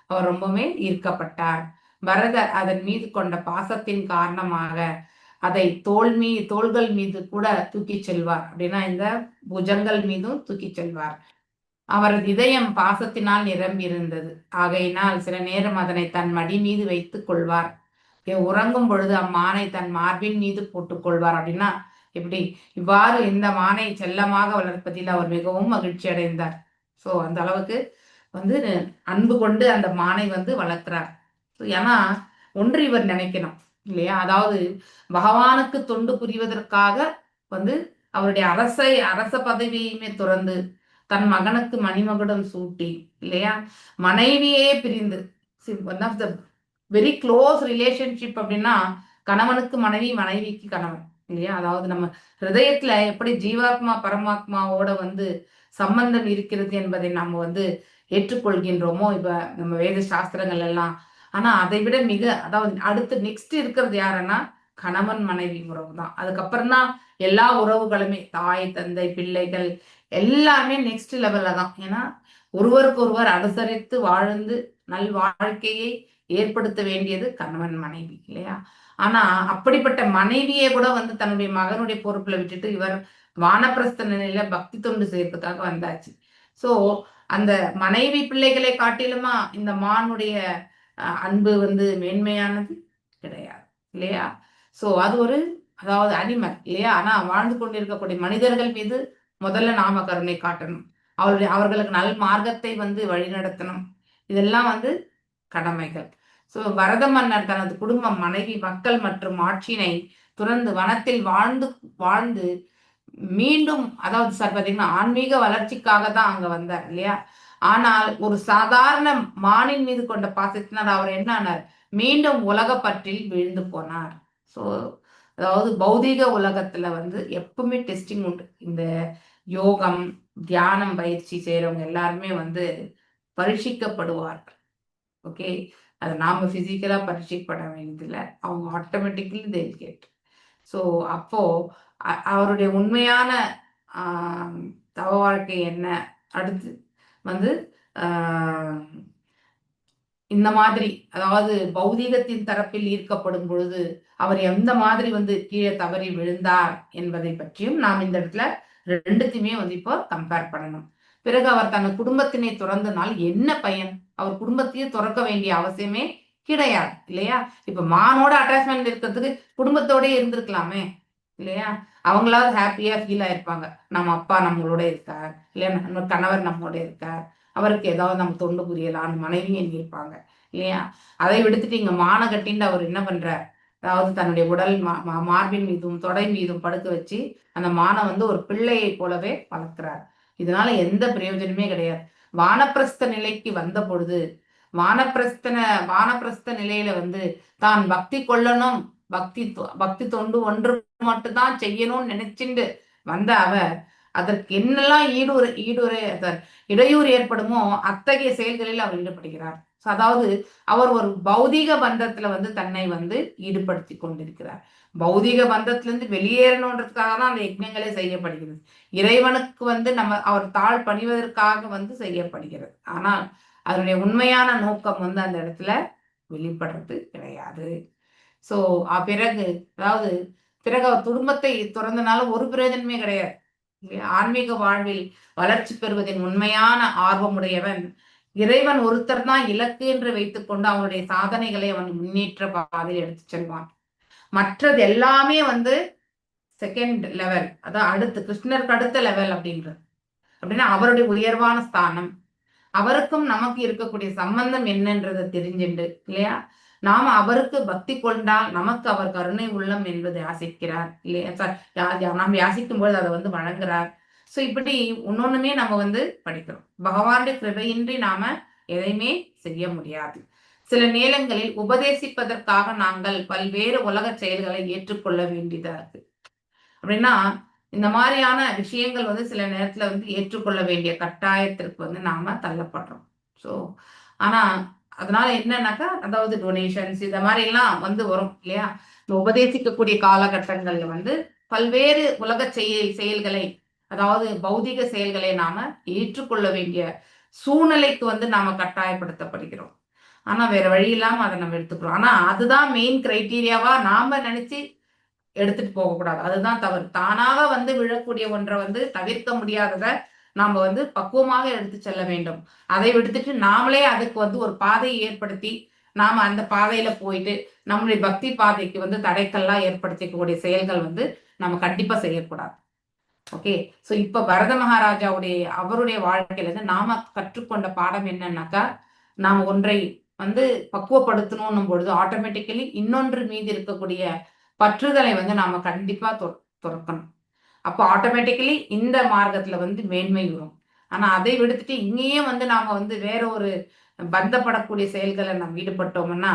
அவர் ரொம்பவே ஈர்க்கப்பட்டார். பரதர் அதன் மீது கொண்ட பாசத்தின் காரணமாக அதை தோள்கள் மீது கூட தூக்கி செல்வார். அப்படின்னா இந்த புஜங்கள் மீதும் தூக்கி செல்வார். அவரது இதயம் பாசத்தினால் நிரம்பி இருந்தது. ஆகையினால் சில நேரம் அதனை தன் மடி மீது வைத்துக் கொள்வார். உறங்கும் பொழுது அம்மானை தன் மார்பின் மீது போட்டுக் கொள்வார். அப்படின்னா இப்படி இவ்வாறு இந்த மானை செல்லமாக வளர்ப்பதில் அவர் மிகவும் மகிழ்ச்சி அடைந்தார். ஸோ அந்த அளவுக்கு அன்பு கொண்டு அந்த மானை வளர்க்கிறார். ஏன்னா ஒன்று இவர் நினைக்கணும் இல்லையா, அதாவது பகவானுக்கு தொண்டு புரிவதற்காக அவருடைய அரச பதவியுமே துறந்து தன் மகனுக்கு மணிமகுடம் சூட்டி இல்லையா, மனைவியே பிரிந்து, one of the very close relationship அப்படின்னா கணவனுக்கு மனைவி, மனைவிக்கு கணவன் இல்லையா. அதாவது நம்ம ஹிருதயத்துல எப்படி ஜீவாத்மா பரமாத்மாவோட வந்து சம்பந்தம் இருக்கிறது என்பதை நம்ம வந்து ஏற்றுக்கொள்கின்றோமோ இப்ப நம்ம வேத சாஸ்திரங்கள் எல்லாம். ஆனா அதை விட அதாவது அடுத்து நெக்ஸ்ட் இருக்கிறது யாருன்னா கணவன் மனைவி உறவு தான். அதுக்கப்புறம் தான் எல்லா உறவுகளுமே, தாய் தந்தை பிள்ளைகள் எல்லாமே நெக்ஸ்ட் லெவல்ல தான். ஏன்னா ஒருவருக்கு ஒருவர் அனுசரித்து வாழ்ந்து நல் வாழ்க்கையை ஏற்படுத்த வேண்டியது கணவன் மனைவி இல்லையா. ஆனா அப்படிப்பட்ட மனைவியை கூட வந்து தன்னுடைய மகனுடைய பொறுப்புல விட்டுட்டு இவர் வானப்பிரஸ்த நிலையில பக்தி தொண்டு செய்யறதுக்காக வந்தாச்சு. சோ அந்த மனைவி பிள்ளைகளை காட்டிலுமா இந்த மானுடைய அன்பு வந்து மேன்மையானது கிடையாது இல்லையா. சோ அது ஒரு அதாவது அனிமல் இல்லையா. ஆனா வாழ்ந்து கொண்டிருக்கக்கூடிய மனிதர்கள் மீது முதல்ல நாம கருணை காட்டணும், அவர்களுக்கு நல் மார்க்கத்தை வந்து வழிநடத்தணும். இதெல்லாம் வந்து கடமைகள். சோ பரத மன்னர் தனது குடும்பம், மனைவி, மக்கள் மற்றும் ஆட்சியினை துறந்து வனத்தில் வாழ்ந்து மீண்டும், அதாவது சார் பாத்தீங்கன்னா ஆன்மீக வளர்ச்சிக்காக தான் அங்க வந்தார் இல்லையா. ஆனால் ஒரு சாதாரண மானின் மீது கொண்ட பாசத்தினால் அவர் என்ன ஆனார், மீண்டும் உலக பற்றில் விழுந்து போனார். சோ அதாவது பௌதீக உலகத்துல வந்து எப்பவுமே டெஸ்டிங் உண்டு. இந்த யோகம் தியானம் பயிற்சி செய்யறவங்க எல்லாருமே வந்து பரீட்சிக்கப்படுவார்கள். ஓகே, அது நாம பிசிக்கலா பரீட்சிக்கப்பட வேண்டியதில்லை, அவங்க ஆட்டோமேட்டிக்கலி they'll get. ஸோ அப்போ அவருடைய உண்மையான தவ வாழ்க்கை என்ன, அடுத்து வந்து இந்த மாதிரி அதாவது பௌதீகத்தின் தரப்பில் ஈர்க்கப்படும் பொழுது அவர் எந்த மாதிரி வந்து கீழே தவறி விழுந்தார் என்பதை பற்றியும் நாம் இந்த இடத்துல ரெண்டுத்தையுமே வந்து இப்போ கம்பேர் பண்ணணும். பிறகு அவர் தன் குடும்பத்தினை துறந்தனால் என்ன பயன், அவர் குடும்பத்தையே துறக்க வேண்டிய அவசியமே கிடையாது இல்லையா. இப்ப மானோட அட்டாச்மெண்ட் இருக்கிறதுக்கு குடும்பத்தோட இருந்திருக்கலாமே இல்லையா. அவங்களாவது ஹாப்பியா ஃபீல் ஆயிருப்பாங்க, நம்ம அப்பா நம்மளோட இருக்கார் இல்லையா, நம்ம கணவர் நம்மளோட இருக்கார், அவருக்கு ஏதாவது நம்ம தொண்டு புரியலாம், மனைவி எண்ணிருப்பாங்க இல்லையா. அதை விடுத்துட்டு இங்க மான கட்டின்னு அவர் என்ன பண்றார், அதாவது தன்னுடைய உடல் மார்பின் மீதும் தொடை மீதும் படுக்க வச்சு அந்த மானை வந்து ஒரு பிள்ளையை போலவே வளர்க்கிறார். இதனால எந்த பிரயோஜனமே கிடையாது. வானப்பிரஸ்த நிலைக்கு வந்த பொழுது வானப்பிரஸ்த நிலையில வந்து தான் பக்தி கொள்ளணும், பக்தி தொண்டு ஒன்று மட்டும்தான் செய்யணும்னு நினைச்சுண்டு வந்த அவர் அதற்கு என்னெல்லாம் இடையூறு ஏற்படுமோ அத்தகைய செயல்களில் அவர் ஈடுபடுகிறார். அதாவது அவர் ஒரு பௌதீக பந்தத்துல வந்து தன்னை வந்து ஈடுபடுத்தி கொண்டிருக்கிறார். பௌதீக பந்தத்திலிருந்து வெளியேறணுன்றதுக்காக தான் அந்த யஜ்ஞங்களே செய்யப்படுகிறது. இறைவனுக்கு வந்து அவர் தாழ் பணிவதற்காக வந்து செய்யப்படுகிறது. ஆனால் அதனுடைய உண்மையான நோக்கம் வந்து அந்த இடத்துல வெளிப்படுறது கிடையாது. சோ பிறகு அவர் குடும்பத்தை துறந்தனால ஒரு பிரயோஜனமே கிடையாது. ஆன்மீக வாழ்வில் வளர்ச்சி பெறுவதின் உண்மையான ஆர்வமுடையவன் இறைவன் ஒருத்தர் தான் இலக்கு என்று வைத்துக்கொண்டு அவனுடைய சாதனைகளை அவன் முன்னேற்ற பாதையில் எடுத்து செல்வான். மற்றது எல்லாமே வந்து செகண்ட் லெவல், அதான் அடுத்து கிருஷ்ணருக்கு அடுத்த லெவல் அப்படின்னா அவருடைய உயர்வான ஸ்தானம், அவருக்கும் நமக்கு இருக்கக்கூடிய சம்பந்தம் என்னன்றதை தெரிஞ்சுண்டு இல்லையா. நாம அவருக்கு பக்தி கொண்டால் நமக்கு அவர் கருணை உள்ளம் என்பதை யாசிக்கிறார் இல்லையா. நாம் யாசிக்கும் பொழுது அதை வந்து வழங்குறார். சோ இப்படி ஒன்னொண்ணுமே நம்ம வந்து படிக்கிறோம். பகவானுடைய கிருபையின்றி நாம எதையுமே செய்ய முடியாது. சில நேரங்களில் உபதேசிப்பதற்காக நாங்கள் பல்வேறு உலக செயல்களை ஏற்றுக்கொள்ள வேண்டியதா இருக்கு. அப்படின்னா இந்த மாதிரியான விஷயங்கள் வந்து சில நேரத்துல வந்து ஏற்றுக்கொள்ள வேண்டிய கட்டாயத்திற்கு வந்து நாம தள்ளப்படுறோம். ஸோ ஆனா அதனால என்னன்னாக்கா அதாவது டொனேஷன்ஸ் இந்த மாதிரி எல்லாம் வந்து வரும் இல்லையா. இந்த உபதேசிக்கக்கூடிய காலகட்டங்கள்ல வந்து பல்வேறு உலக செயல்களை அதாவது பௌதிக செயல்களை நாம ஏற்றுக்கொள்ள வேண்டிய சூழ்நிலைக்கு வந்து நாம கட்டாயப்படுத்தப்படுகிறோம். ஆனா வேற வழி இல்லாம அதை நம்ம எடுத்துக்கிறோம். ஆனா அதுதான் மெயின் கிரைட்டீரியாவா நாம நினைச்சு எடுத்துட்டு போகக்கூடாது. அதுதான் தவறு. தானாக வந்து விழக்கூடிய ஒன்றை வந்து தவிர்க்க முடியாததை நாம வந்து பக்குவமாக எடுத்து செல்ல வேண்டும். அதை விடுத்துட்டு நாமளே அதுக்கு வந்து ஒரு பாதையை ஏற்படுத்தி நாம அந்த பாதையில போயிட்டு நம்முடைய பக்தி பாதைக்கு வந்து தடைக்கல்லாம் ஏற்படுத்திக்கக்கூடிய செயல்கள் வந்து நம்ம கண்டிப்பா செய்யக்கூடாது. ஓகே, சோ இப்ப பரத மகாராஜாவுடைய அவருடைய வாழ்க்கையில இருந்து நாம கற்றுக்கொண்ட பாடம் என்னன்னாக்கா, நாம ஒன்றை வந்து பக்குவப்படுத்தணும் பொழுது ஆட்டோமேட்டிக்கலி இன்னொன்று மீது இருக்கக்கூடிய பற்றுதலை வந்து நாம கண்டிப்பா துறக்கணும். அப்போ ஆட்டோமேட்டிக்கலி இந்த மார்க்கத்துல வந்து மேன்மை வரும். ஆனா அதை விடுத்துட்டு இங்கேயே வந்து நாம வந்து வேற ஒரு பந்தப்படக்கூடிய செயல்களை நம்ம ஈடுபட்டோம்னா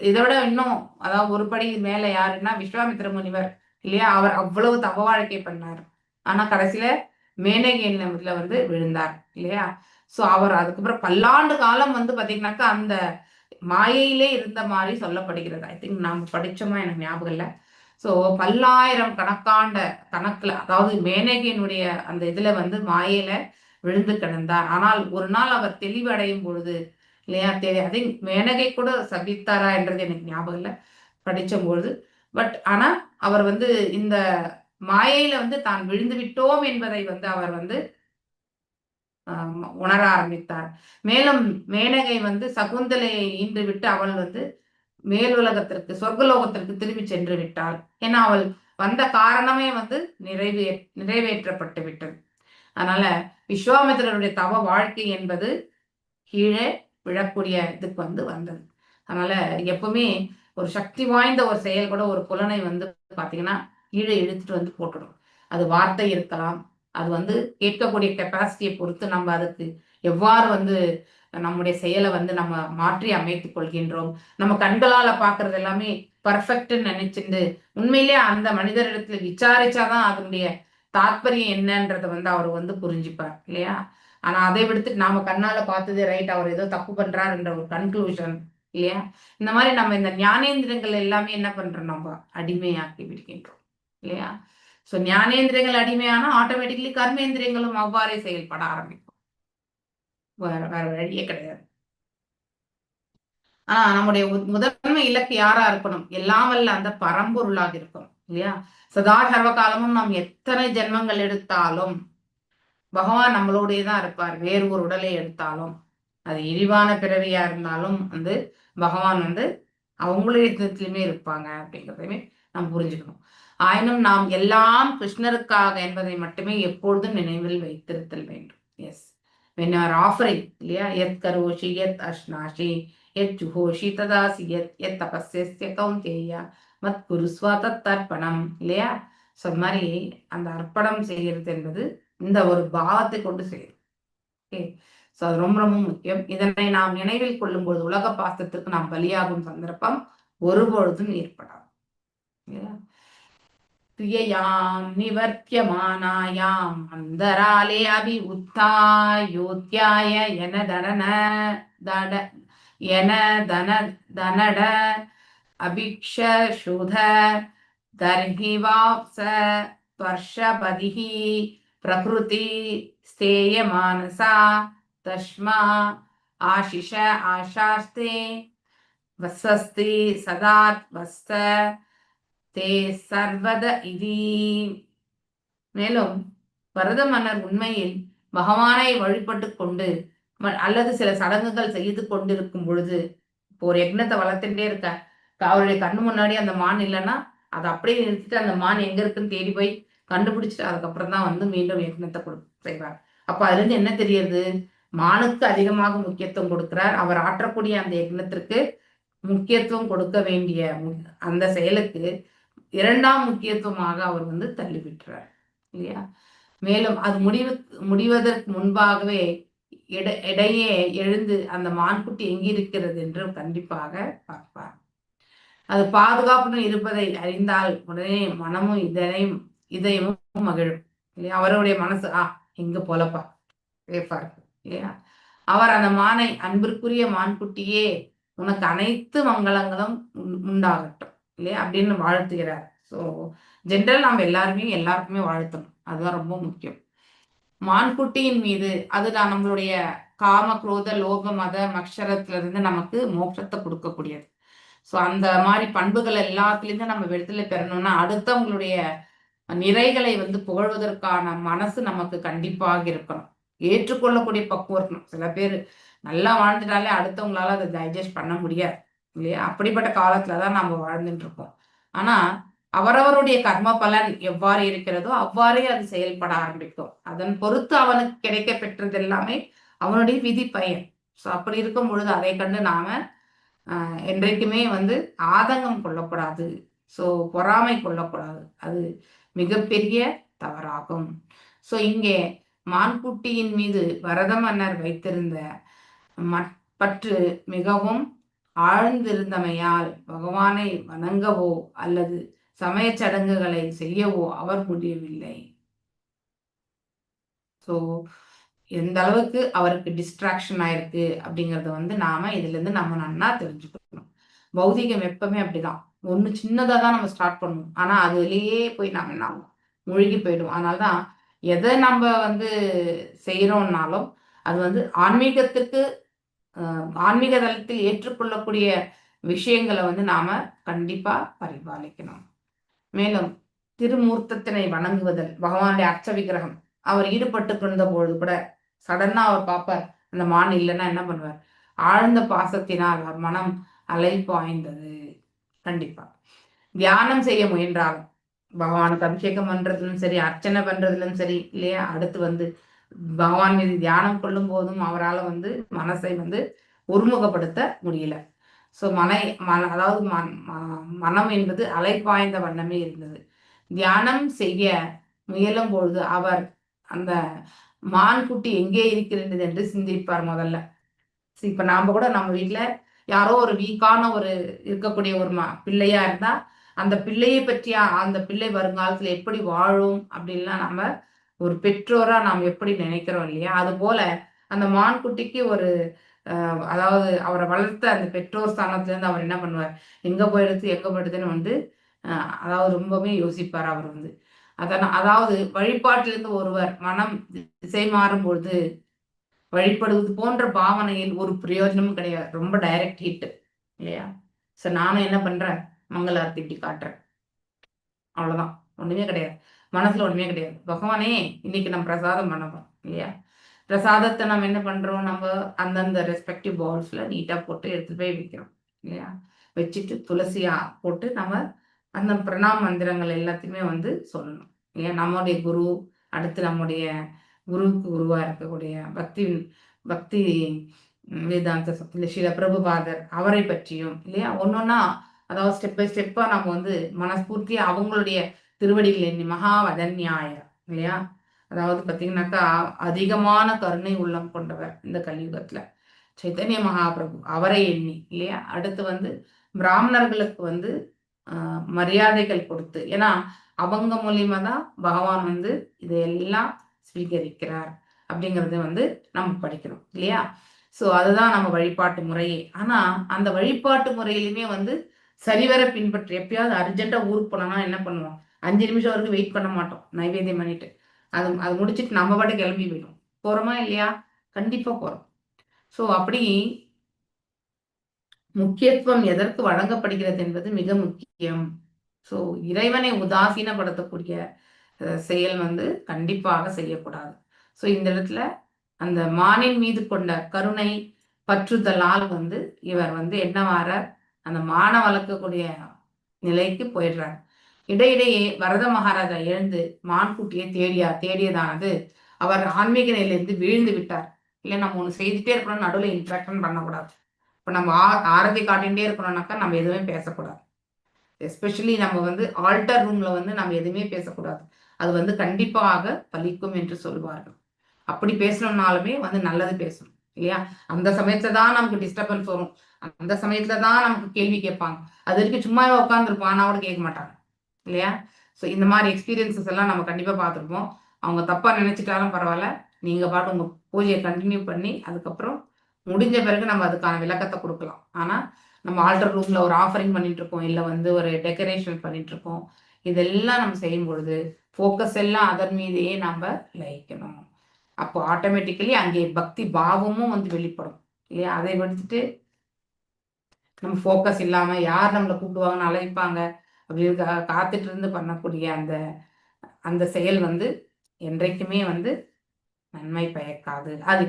இதோட இன்னும் அதாவது ஒரு படி மேல யாருன்னா விஸ்வாமித்திர முனிவர் இல்லையா? அவர் அவ்வளவு தவ வாழ்க்கை பண்ணார். ஆனா கடைசியில மேனகேயின் இதுல வந்து விழுந்தார் இல்லையா? சோ அவர் அதுக்கப்புறம் பல்லாண்டு காலம் வந்து பாத்தீங்கன்னாக்கா அந்த மாயையிலே இருந்த மாதிரி சொல்லப்படுகிறது. ஐ திங்க் நாம படிச்சோமா எனக்கு ஞாபகம் இல்லை. சோ பல்லாயிரம் கணக்குல அதாவது மேனகையினுடைய அந்த இதுல வந்து மாயையில விழுந்து கிடந்தார். ஆனால் ஒரு நாள் அவர் தெளிவடையும் பொழுது இல்லையா, ஐ திங்க் மேனகை கூட சபித்தாரா என்றது எனக்கு ஞாபகம் இல்லை படிச்சபொழுது. பட் ஆனா அவர் வந்து இந்த மாயையில வந்து தான் விழுந்து விட்டோம் என்பதை வந்து அவர் வந்து உணர ஆரம்பித்தார். மேலும் மேனகை வந்து சகுந்தலையை ஈன்று விட்டு அவள் வந்து மேலுலகத்திற்கு சொர்க்கலோகத்திற்கு திரும்பி சென்று விட்டாள். ஏன்னா அவள் வந்த காரணமே வந்து நிறைவேற்றப்பட்டு விட்டது. அதனால விஸ்வாமித்திரருடைய தவ வாழ்க்கை என்பது கீழே விழக்கூடிய இதுக்கு வந்து வந்தது. அதனால எப்பவுமே ஒரு சக்தி வாய்ந்த ஒரு செயல் கூட ஒரு புலனை வந்து பாத்தீங்கன்னா கீழே இழுத்துட்டு வந்து போட்டுடும். அது வார்த்தை இருக்கலாம், அது வந்து கேட்கக்கூடிய கெப்பாசிட்டியை பொறுத்து நம்ம அதுக்கு எவ்வாறு வந்து நம்முடைய செயலை வந்து நம்ம மாற்றி அமைத்துக் கொள்கின்றோம். நம்ம கண்களால பாக்குறது எல்லாமே பர்ஃபெக்ட்னு நினைச்சிட்டு உண்மையிலே அந்த மனிதரிடத்துல விசாரிச்சாதான் அதனுடைய தாத்பரியம் என்னன்றத வந்து அவர் வந்து புரிஞ்சுப்பார் இல்லையா? ஆனா அதை விடுத்துட்டு நாம கண்ணால பார்த்ததே ரைட், அவர் ஏதோ தப்பு பண்றார் என்ற ஒரு கன்க்ளூஷன் இல்லையா? இந்த மாதிரி நம்ம இந்த ஞானேந்திரங்கள் எல்லாமே என்ன பண்றோம், நம்ம அடிமையாக்கி விடுகின்றோம் இல்லையா? சோ ஞானேந்திரங்கள் அடிமையானா ஆட்டோமேட்டிக்கலி கர்மேந்திரியங்களும் அவ்வாறே செயல்பட ஆரம்பிக்கும். வேற வழியே கிடையாது. நம்முடைய முதன்மை இலக்கு யாரா இருக்கணும்? எல்லாம் வல்ல அந்த பரம்பொருளாக இருக்கணும் இல்லையா? சதா சர்வ காலமும் நாம் எத்தனை ஜென்மங்கள் எடுத்தாலும் பகவான் நம்மளோடயே தான் இருப்பார். வேறு ஒரு உடலை எடுத்தாலும் அது இழிவான பிறவியா இருந்தாலும் வந்து பகவான் வந்து அவங்களுடைய இருப்பாங்க அப்படிங்கிறதையுமே நாம் புரிஞ்சுக்கணும். ஆயினும் நாம் எல்லாம் கிருஷ்ணருக்காக என்பதை மட்டுமே எப்பொழுதும் நினைவில் வைத்திருத்தல் வேண்டும். Yes, when you are offering இல்லையா, எத் கரோஷி எத் அஷ்னாஷி எத் ஜுஹோஷி ததாசி எத் தபஸ்ய கௌந்தேயா மத் குருஸ்வா தத் அர்ப்பணம் இல்லையா? ஸோ அது மாதிரி அந்த அர்ப்பணம் செய்கிறது என்பது இந்த ஒரு பாவத்தை கொண்டு செய்யும். ஓகே, ஸோ அது ரொம்ப ரொம்ப முக்கியம். இதனை நாம் நினைவில் கொள்ளும் பொழுது உலக பாசத்துக்கு நாம் பலியாகும் சந்தர்ப்பம் ஒருபொழுதும் ஏற்படாது. கிரியையாம் நிவர்த்தியமானாயாம் அந்தராலே அபி உத்தாயோத்யாய என தனட அபிக்ஷுத தர்ஹிவாப்ச ஸ்பர்ஷபதிஹி பிரகிருதி ஸ்தேயமானசா தஸ்மா ஆஷிஷ ஆஷாஸ்தே வசஸ்தி சதாத் வஸ்த தே சர்வத இதி. மேலும் பரத மன்னர் உண்மையில் பகவானை வழிபட்டு கொண்டு அல்லது சில சடங்குகள் செய்து கொண்டிருக்கும் பொழுது, இப்போ ஒரு யக்னத்தை வளர்த்துட்டே இருக்க, அவருடைய கண்ணு முன்னாடி அந்த மான் இல்லைன்னா அதை அப்படியே நிறுத்திட்டு அந்த மான் எங்க இருக்குன்னு தேடி போய் கண்டுபிடிச்சிட்டு அதுக்கப்புறம் தான் வந்து மீண்டும் யக்னத்தை செய்வார். அப்ப அதுல இருந்து என்ன தெரியுது? மானுக்கு அதிகமாக முக்கியத்துவம் கொடுக்கிறார். அவர் ஆற்றக்கூடிய அந்த யக்னத்திற்கு முக்கியத்துவம் கொடுக்க வேண்டிய அந்த செயலுக்கு இரண்டாம் முக்கியத்துவமாக அவர் வந்து தள்ளிவிட்டுறார் இல்லையா? மேலும் அது முடிவதற்கு முன்பாகவே இடையே எழுந்து அந்த மான்குட்டி எங்கிருக்கிறது என்று கண்டிப்பாக பார்ப்பார். அது பாதுகாப்புடன் இருப்பதை அறிந்தால் உடனே மனமும் இதயமும் மகிழும் இல்லையா? அவருடைய மனசு எங்க போலப்பா சேஃபா இருக்கு இல்லையா? அவர் அந்த மானை அன்பிற்குரிய மான்குட்டியே உனக்கு அனைத்து மங்களங்களும் உண்டாகட்டும் இல்லையா அப்படின்னு வாழ்த்துகிறார். ஸோ ஜென்ரல் நாம் எல்லாருக்குமே வாழ்த்தணும், அதுதான் ரொம்ப முக்கியம். மான்குட்டியின் மீது அதுதான் நம்மளுடைய காம குரோத லோப மத மக்ஷரத்துல இருந்து நமக்கு மோட்சத்தை கொடுக்கக்கூடியது. ஸோ அந்த மாதிரி பண்புகள் எல்லாத்துலேருந்து நம்ம விடுதலை பெறணும்னா அடுத்தவங்களுடைய நிறைகளை வந்து புகழ்வதற்கான மனசு நமக்கு கண்டிப்பாக இருக்கணும். ஏற்றுக்கொள்ளக்கூடிய பக்குவம் இருக்கணும். சில பேர் நல்லா வாழ்ந்துட்டாலே அடுத்தவங்களால அதை டைஜஸ்ட் பண்ண முடியாது இல்லையா? அப்படிப்பட்ட காலத்துலதான் நம்ம வாழ்ந்துட்டு இருக்கோம். ஆனா அவரவருடைய கர்ம பலன் எவ்வாறு இருக்கிறதோ அவ்வாறே அது செயல்பட ஆரம்பிக்கும். அதன் பொறுத்து அவனுக்கு கிடைக்க பெற்றது எல்லாமே அவனுடைய விதி பயன். ஸோ அப்படி இருக்கும் பொழுது அதை கண்டு நாம என்றைக்குமே வந்து ஆதங்கம் கொள்ளக்கூடாது. ஸோ பொறாமை கொள்ளக்கூடாது. அது மிகப்பெரிய தவறாகும். ஸோ இங்கே மான்குட்டியின் மீது பரத மன்னர் வைத்திருந்த பற்று மிகவும் ஆழ்ந்திருந்தமையால் பகவானை வணங்கவோ அல்லது சமய சடங்குகளை செய்யவோ அவர் முடியவில்லை. ஸோ எந்த அளவுக்கு அவருக்கு டிஸ்ட்ராக்ஷன் ஆயிருக்கு அப்படிங்கறத வந்து நாம இதுல இருந்து நம்ம நன்னா தெரிஞ்சுக்கணும். பௌதிகம் எப்பவுமே அப்படிதான், ஒண்ணு சின்னதா தான் நம்ம ஸ்டார்ட் பண்ணுவோம், ஆனா அதுலயே போய் நம்ம என்ன மூழ்கி போயிடும். அதனாலதான் எதை நம்ம வந்து செய்யறோம்னாலும் அது வந்து ஆன்மீகத்துக்கு ஆன்மீக தளத்தில் ஏற்றுக்கொள்ளக்கூடிய விஷயங்களை வந்து நாம கண்டிப்பா பரிபாலிக்கணும். மேலும் திருமூர்த்தத்தினை வணங்குவதில் பகவானுடைய அர்ச்ச விக்கிரகம் அவர் ஈடுபட்டு கொண்ட பொழுது கூட சடனா அவர் பார்ப்பார், அந்த மான் இல்லைன்னா என்ன பண்ணுவார், ஆழ்ந்த பாசத்தினால் அவர் மனம் அலைப்பாய்ந்தது. கண்டிப்பா தியானம் செய்ய முயன்றாலும் பகவானுக்கு அபிஷேகம் பண்றதுலும் சரி, அர்ச்சனை பண்றதுலும் சரி இல்லையா, அடுத்து வந்து பகவான் மீது தியானம் கொள்ளும் போதும் அவரால் வந்து மனசை வந்து ஒருமுகப்படுத்த முடியல. ஸோ அதாவது மனம் என்பது அலைப்பாய்ந்த வண்ணமே இருந்தது. தியானம் செய்ய முயலும் பொழுது அவர் அந்த மான்குட்டி எங்கே இருக்கிறது என்று சிந்திப்பார் முதல்ல. இப்ப நாம கூட நம்ம வீட்டுல யாரோ ஒரு வீக்கான ஒரு இருக்கக்கூடிய ஒரு பிள்ளையா இருந்தா அந்த பிள்ளையை பற்றிய அந்த பிள்ளை வருங்காலத்துல எப்படி வாழும் அப்படின்லாம் நம்ம ஒரு பெற்றோரா நாம் எப்படி நினைக்கிறோம் இல்லையா, அது போல அந்த மான்குட்டிக்கு ஒரு அதாவது அவரை வளர்த்த அந்த பெற்றோர் ஸ்தானத்துல இருந்து அவர் என்ன பண்ணுவார், எங்க போயிடுதுன்னு வந்து அதாவது ரொம்பவே யோசிப்பார் அவர் வந்து. அதாவது வழிபாட்டிலிருந்து ஒருவர் மனம் திசை மாறும் பொழுது வழிபடுவது போன்ற பாவனையில் ஒரு பிரயோஜனமும் கிடையாது, ரொம்ப டைரக்ட் ஹிட் இல்லையா. சோ நானும் என்ன பண்றேன், மங்களாரத்தி இப்படி காட்டுறேன், அவ்வளவுதான், ஒண்ணுமே கிடையாது, மனசுல ஒண்ணுமே கிடையாது. பகவானே இன்னைக்கு நம்ம பிரசாதம் பண்ணணும் இல்லையா, பிரசாதத்தை நம்ம என்ன பண்றோம், நம்ம அந்தந்த ரெஸ்பெக்டிவ் பவுல்ஸ்ல நீட்டா போட்டு எடுத்துட்டு போய் வைக்கிறோம் இல்லையா, வச்சுட்டு துளசியா போட்டு நம்ம அந்த பிரணாம மந்திரங்கள் எல்லாத்தையுமே வந்து சொல்லணும் இல்லையா. நம்முடைய குரு, அடுத்து நம்முடைய குருவுக்கு குருவா இருக்கக்கூடிய பக்தி வேதாந்த ஸ்ரீல பிரபுபாதர் அவரை பற்றியும் இல்லையா, ஒன்னொன்னா அதாவது ஸ்டெப் பை ஸ்டெப்பா நம்ம வந்து மனஸ்பூர்த்தியா அவங்களுடைய திருவடிகள் எண்ணி மகாவதன்யாய இல்லையா, அதாவது பார்த்தீங்கன்னாக்கா அதிகமான கருணை உள்ளம் கொண்டவர் இந்த கலியுகத்துல சைத்தன்ய மகாபிரபு, அவரை எண்ணி இல்லையா. அடுத்து வந்து பிராமணர்களுக்கு வந்து மரியாதைகள் கொடுத்து, ஏன்னா அவங்க மூலியமா தான் பகவான் வந்து இதையெல்லாம் ஸ்வீகரிக்கிறார் அப்படிங்கறது வந்து நம்ம படிக்கணும் இல்லையா. ஸோ அதுதான் நம்ம வழிபாட்டு முறையே. ஆனா அந்த வழிபாட்டு முறையிலுமே வந்து சரிவர பின்பற்றி, எப்பயாவது அர்ஜென்ட்டா ஊருக்கு போனோம்னா என்ன பண்ணுவோம், 5 நிமிஷம் வரைக்கும் வெயிட் பண்ண மாட்டோம், நைவேத்தியம் பண்ணிட்டு அது முடிச்சுட்டு நம்ம பாட்டு கிளம்பி போயிடும். போறோமா இல்லையா, கண்டிப்பா போறோம். ஸோ அப்படி முக்கியத்துவம் எதற்கு வழங்கப்படுகிறது என்பது மிக முக்கியம். ஸோ இறைவனை உதாசீனப்படுத்தக்கூடிய செயல் வந்து கண்டிப்பாக செய்யக்கூடாது. ஸோ இந்த இடத்துல அந்த மானின் மீது கொண்ட கருணை பற்றுதலால் வந்து இவர் வந்து என்னவார அந்த மான வளர்க்கக்கூடிய நிலைக்கு போயிடுறார். இடையிடையே வரத மகாராஜா எழுந்து மான்குட்டியை தேடியதானது அவர் ஆன்மீக நிலையிலிருந்து வீழ்ந்து விட்டார். இல்லை நம்ம ஒண்ணு செய்துட்டே இருக்கணும், நடுவில் இன்ட்ராக்ஷன் பண்ணக்கூடாது. இப்ப நம்ம ஆரத்தி காட்டிகிட்டே இருக்கணும்னாக்கா நம்ம எதுவுமே பேசக்கூடாது. எஸ்பெஷலி நம்ம வந்து ஆல்டர் ரூம்ல வந்து நம்ம எதுவுமே பேசக்கூடாது, அது வந்து கண்டிப்பாக பலிக்கும் என்று சொல்வார்கள். அப்படி பேசணும்னாலுமே வந்து நல்லது பேசணும் இல்லையா. அந்த சமயத்துல தான் நமக்கு டிஸ்டர்பன்ஸ் வரும், அந்த சமயத்துல தான் நமக்கு கேள்வி கேட்பாங்க, அது வரைக்கும் சும்மாவே உட்காந்துருப்போம் ஆனா கூட கேட்க மாட்டாங்க இல்லையா. ஸோ இந்த மாதிரி எக்ஸ்பீரியன்சஸ் எல்லாம் நம்ம கண்டிப்பா பார்த்துருப்போம். அவங்க தப்பா நினைச்சிட்டாலும் பரவாயில்ல, நீங்க பாட்டு உங்க பூஜையை கண்டினியூ பண்ணி அதுக்கப்புறம் முடிஞ்ச பிறகு நம்ம அதுக்கான விளக்கத்தை கொடுக்கலாம். ஆனா நம்ம ஆல்டர் ரூம்ல ஒரு ஆஃபரிங் பண்ணிட்டு இருக்கோம், இல்லை வந்து ஒரு டெக்கரேஷன் பண்ணிட்டு இருக்கோம், இதெல்லாம் நம்ம செய்யும் பொழுது ஃபோக்கஸ் எல்லாம் அதன் மீதையே நம்ம லயிக்கணும். அப்போ ஆட்டோமேட்டிக்கலி அங்கே பக்தி பாவமும் வந்து வெளிப்படும் இல்லையா. அதை விடுத்துட்டு நம்ம ஃபோக்கஸ் இல்லாம யார் நம்மளை கூப்பிடுவாங்கன்னு அழைப்பாங்க அப்படின்னு காத்துட்டு இருந்து பண்ணக்கூடிய அந்த செயல் வந்து என்றைக்குமே வந்து நன்மை பயக்காது. அது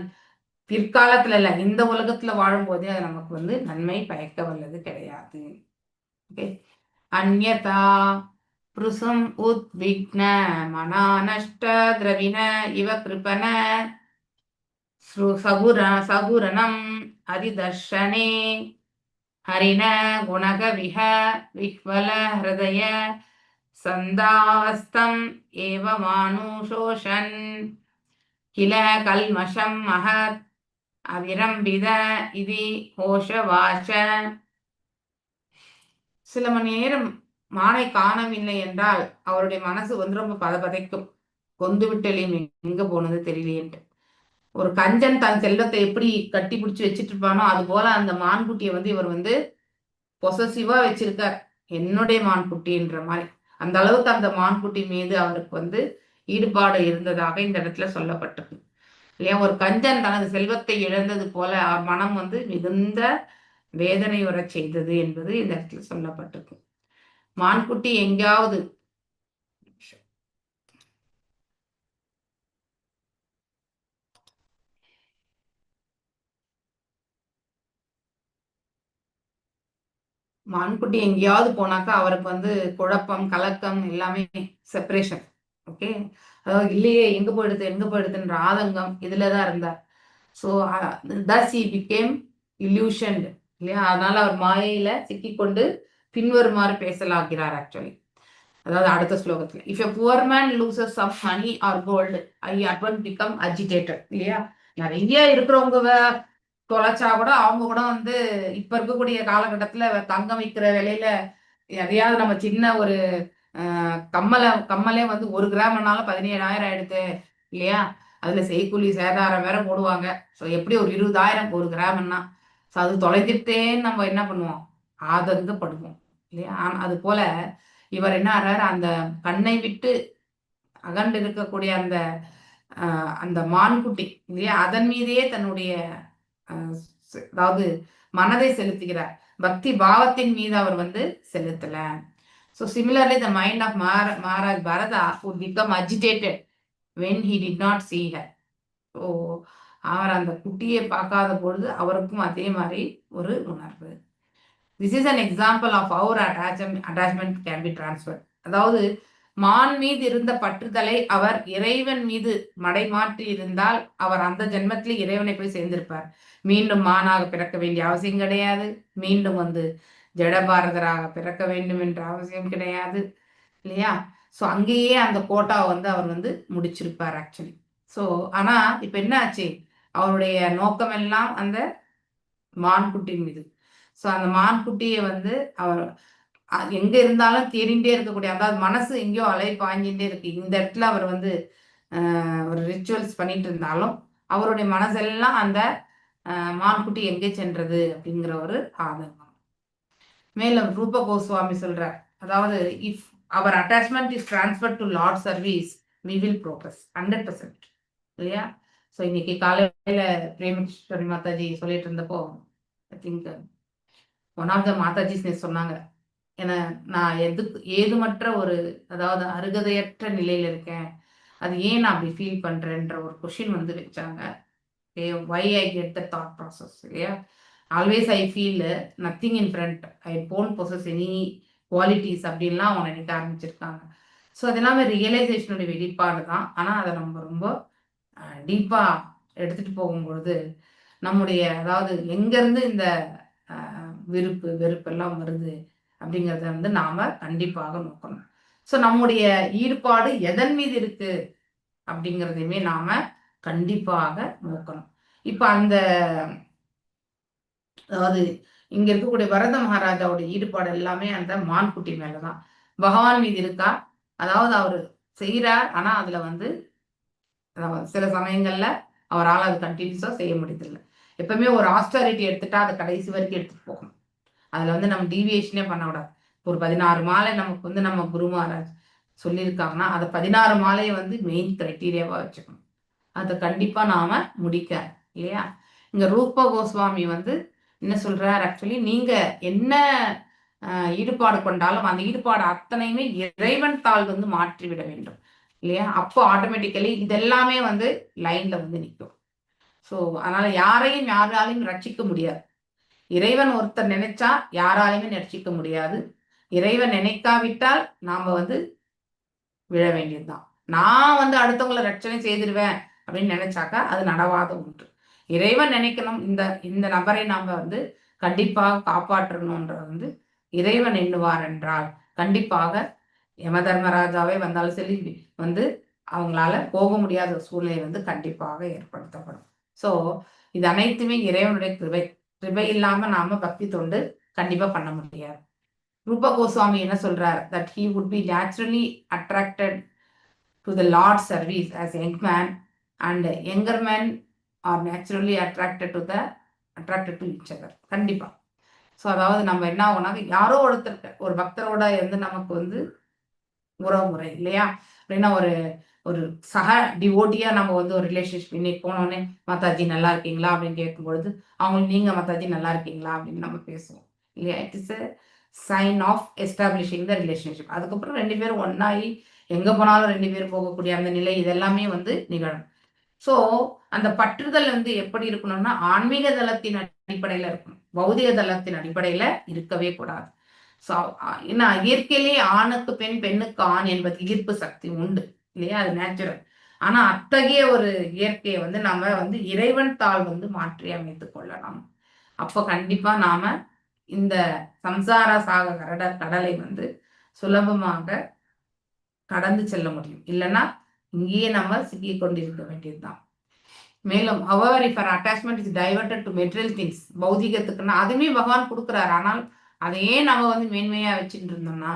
பிற்காலத்துல இல்ல, இந்த உலகத்துல வாழும் போதே அது நமக்கு வந்து நன்மை பயக்க வல்லது கிடையாது. ஓகே. அந்யதா புருஷம் உத்விக்ன மனா நஷ்ட திரவின இவ கிருபன சகுரணம் ஹரின குணக விஹ்வல ஹிருதய சந்தாவஸ்தம் ஏவ மானுஷோஷன் கில கல்மஷம் மகத் அவிரம்பித இதி கோஷவாச. சில மணி நேரம் மானை காணவில்லை என்றால் அவருடைய மனசு வந்து ரொம்ப பதபதைக்கும். கொந்து விட்டலையும் எங்க போனது தெரியலையேன்ட்டு. ஒரு கஞ்சன் தன் செல்வத்தை எப்படி கட்டி பிடிச்சி வச்சுட்டு இருப்பானோ அது போல அந்த மான்குட்டியை வந்து இவர் வந்து பொசசிவா வச்சிருக்கார். என்னுடைய மான்குட்டின்ற மாதிரி அந்த அளவுக்கு அந்த மான்குட்டி மீது அவருக்கு வந்து ஈடுபாடு இருந்ததாக இந்த இடத்துல சொல்லப்பட்டிருக்கு இல்லையா. ஒரு கஞ்சன் தனது செல்வத்தை இழந்தது போல அவர் மனம் வந்து மிகுந்த வேதனை உற செய்தது என்பது இந்த இடத்துல சொல்லப்பட்டிருக்கு. மான்குட்டி எங்கேயாவது மான்குட்டி எங்கேயாவது போனாக்கா அவருக்கு வந்து குழப்பம், கலக்கம், எல்லாமே செப்பரேஷன். ஓகே, அதாவது இல்லையே எங்க போயிடுதுன்ற ஆதங்கம் இதுலதான் இருந்தார். ஸோ தஸ் ஹி பிகேம் இல்யூஷன்ட் இல்லையா. அதனால அவர் மாயையில சிக்கிக்கொண்டு பின்வருமாறு பேசலாகிறார் ஆக்சுவலி. அதாவது அடுத்த ஸ்லோகத்துல if a poor man loses some money or gold I often become agitated இல்லையா. நிறைய இருக்கிறவங்க தொலைச்சா கூட அவங்க கூட வந்து இப்ப இருக்கக்கூடிய காலகட்டத்துல தங்கம் விற்கிற விலையில எதையாவது நம்ம சின்ன ஒரு கம்மலே வந்து 1 கிராம்னால 17,000 ஆயிடுது இல்லையா. அதுல செய்கூலி சேதாரம் வேற போடுவாங்க. ஸோ எப்படி ஒரு 20,000 1 கிராம்னா. ஸோ அது தொலைஞ்சிட்டேன்னு நம்ம என்ன பண்ணுவோம், ஆதங்கப்படுவோம் இல்லையா. அது போல இவர் என்ன ஆறாரு, அந்த கண்ணை விட்டு அகண்டு இருக்கக்கூடிய அந்த அந்த மான்குட்டி இல்லையா அதன் மீதே தன்னுடைய அதாவது மனதை செலுத்துகிறார். பக்தி பாவத்தின் மீது அவர் வந்து செலுத்தல. So similarly, the mind of Maharaj Bharata would become agitated when he did not see her. So அவர் அந்த குட்டியை பார்க்காத பொழுது அவருக்கும் அதே மாதிரி ஒரு உணர்வு. This is an example of how attachment can be transferred. அதாவது மான் மீது இருந்த பற்றுதலை அவர் இறைவன் மீது மடைமாற்றி இருந்தால் அவர் அந்த ஜென்மத்தில் இறைவனை போய் சேர்ந்திருப்பார். மீண்டும் மானாக பிறக்க வேண்டிய அவசியம் கிடையாது. மீண்டும் வந்து ஜடபாரதராக பிறக்க வேண்டும் என்ற அவசியம் கிடையாது இல்லையா. ஸோ அங்கேயே அந்த கோட்டாவை வந்து அவர் வந்து முடிச்சிருப்பார் ஆக்சுவலி. ஸோ ஆனா இப்ப என்ன ஆச்சு, அவருடைய நோக்கம் எல்லாம் அந்த மான்குட்டி மீது. ஸோ அந்த மான்குட்டியை வந்து அவர் எங்க இருந்தாலும் தேடிண்டே இருக்கக்கூடிய, அதாவது மனசு எங்கேயோ அலை பாய்ஞ்சிட்டே இருக்கு. இந்த இடத்துல அவர் வந்து ஒரு ரிச்சுவல்ஸ் பண்ணிட்டு இருந்தாலும் அவருடைய மனசெல்லாம் அந்த மான்குட்டி எங்கே சென்றது அப்படிங்கிற ஒரு ஆதங்கம். மேலும் ரூப கோஸ்வாமி சொல்றார், அதாவது if our attachment is transfer to Lord service we will progress 100% இல்லையா. ஸோ இன்னைக்கு காலையில பிரேமேஸ்வரி மாதாஜி சொல்லிட்டு இருந்தப்போ I think one of the மாதாஜிஸ் சொன்னாங்க, ஏன்னா நான் ஏதுமற்ற ஒரு அதாவது அருகதையற்ற நிலையில இருக்கேன், அது ஏன் நான் அப்படி ஃபீல் பண்றேன்ற ஒரு கொஷின் வந்து வச்சாங்க. why I get the thought process இல்லையா. always I feel nothing in front, I don't possess any qualities அப்படின்லாம் அவங்க நினைக்க ஆரம்பிச்சிருக்காங்க. ஸோ அதெல்லாமே ரியலைசேஷனுடைய வெளிப்பாடு தான். ஆனால் அதை நம்ம ரொம்ப டீப்பா எடுத்துட்டு போகும்பொழுது நம்முடைய அதாவது எங்கேருந்து இந்த வெறுப்பெல்லாம் வருது அப்படிங்கிறத வந்து நாம கண்டிப்பாக நோக்கணும். ஸோ நம்முடைய ஈடுபாடு எதன் மீது இருக்கு அப்படிங்கிறதையுமே நாம கண்டிப்பாக நோக்கணும். இப்ப அந்த அதாவது இங்க இருக்கக்கூடிய பரத மகாராஜாவோட ஈடுபாடு எல்லாமே அந்த மான்குட்டி மேலதான். பகவான் மீது இருக்கா, அதாவது அவர் செய்யறார், ஆனா அதுல வந்து சில சமயங்கள்ல அவரால் அது கண்டினியூஸா செய்ய முடியதில்லை. எப்பவுமே ஒரு ஆஸ்டாரிட்டி எடுத்துட்டா அதை கடைசி வரைக்கும் எடுத்துட்டு போகணும். அதுல வந்து நம்ம டீவியேஷனே பண்ணக்கூடாது. ஒரு 16 மாலை நமக்கு வந்து நம்ம குரு மகாராஜ் சொல்லியிருக்காங்கன்னா அதை 16 மாலையை வந்து மெயின் கிரைட்டீரியாவா வச்சுக்கணும். அதை கண்டிப்பா நாம முடிக்க இல்லையா. இங்க ரூப கோஸ்வாமி வந்து என்ன சொல்றார், ஆக்சுவலி நீங்க என்ன ஈடுபாடு கொண்டாலும் அந்த ஈடுபாடு அத்தனையுமே இறைவன் தாள் வந்து மாற்றி விட வேண்டும் இல்லையா. அப்போ ஆட்டோமேட்டிக்கலி இதெல்லாமே வந்து லைன்ல வந்து நிற்கும். ஸோ அதனால யாராலையும் ரட்சிக்க முடியாது. இறைவன் ஒருத்தர் நினைச்சா யாராலையுமே ரட்சிக்க முடியாது. இறைவன் நினைக்காவிட்டால் நாம வந்து விழ வேண்டியதுதான். நான் வந்து அடுத்தவங்களை ரட்சணை செய்திருவேன் அப்படின்னு நினைச்சாக்கா அது நடவாத ஒன்று. இறைவன் நினைக்கணும், இந்த நபரை நாம வந்து கண்டிப்பாக காப்பாற்றணும்ன்ற வந்து இறைவன் எண்ணுவார் என்றால் கண்டிப்பாக யம தர்மராஜாவே வந்தாலும் சரி வந்து அவங்களால போக முடியாத சூழ்நிலை வந்து கண்டிப்பாக ஏற்படுத்தப்படும். ஸோ இது அனைத்துமே இறைவனுடைய கிருபை. கிருபை இல்லாம நாம பக்தி தொண்டு கண்டிப்பா பண்ண முடியாது. ரூப கோஸ்வாமி என்ன சொல்றார், that he would be naturally attracted to the Lord's service as young man, and younger men are naturally attracted to each other. கண்டிப்பா. ஸோ அதாவது நம்ம என்ன ஆகும்னா, யாரோ ஒருத்தர் ஒரு பக்தரோட வந்து நமக்கு வந்து உறவு முறை இல்லையா, அப்படின்னா ஒரு ஒரு சக டிவோட்டியா நம்ம வந்து ஒரு ரிலேஷன்ஷிப் இன்னைக்கு போனோடனே மாதாஜி நல்லா இருக்கீங்களா அப்படின்னு கேட்கும்பொழுது அவங்களுக்கு நீங்க மாதாஜி நல்லா இருக்கீங்களா அப்படின்னு நம்ம பேசுவோம் இல்லையா. It is a sign of establishing the relationship. அதுக்கப்புறம் 2 பேரும் ஒன்னாகி எங்க போனாலும் 2 பேரும் போகக்கூடிய அந்த நிலை இதெல்லாமே வந்து நிகழும். ஸோ அந்த பற்றுதல் வந்து எப்படி இருக்கணும்னா ஆன்மீக தளத்தின் அடிப்படையில இருக்கணும், பௌதிக தளத்தின் அடிப்படையில இருக்கவே கூடாது. ஸோ ஏன்னா இயற்கையிலேயே ஆணுக்கு பெண் பெண்ணுக்கு ஆண் என்பது ஈர்ப்பு சக்தி உண்டு இல்லையா, அது நேச்சுரல். ஆனா அத்தகைய ஒரு இயற்கையை வந்து நாம வந்து இறைவன் தாள் வந்து மாற்றி அமைத்துக் கொள்ளலாம். அப்போ கண்டிப்பா நாம இந்த சம்சார சாக கடலை வந்து சுலபமாக கடந்து செல்ல முடியும். இல்லைன்னா இங்கேயே நம்ம சிக்கி கொண்டிருக்க வேண்டியதுதான். மேலும் however if our attachment is diverted to material things, பௌதிகத்துக்குன்னா அதுவுமே பகவான் கொடுக்குறாரு. ஆனால் அதையே நம்ம வந்து மேன்மையா வச்சுட்டு இருந்தோம்னா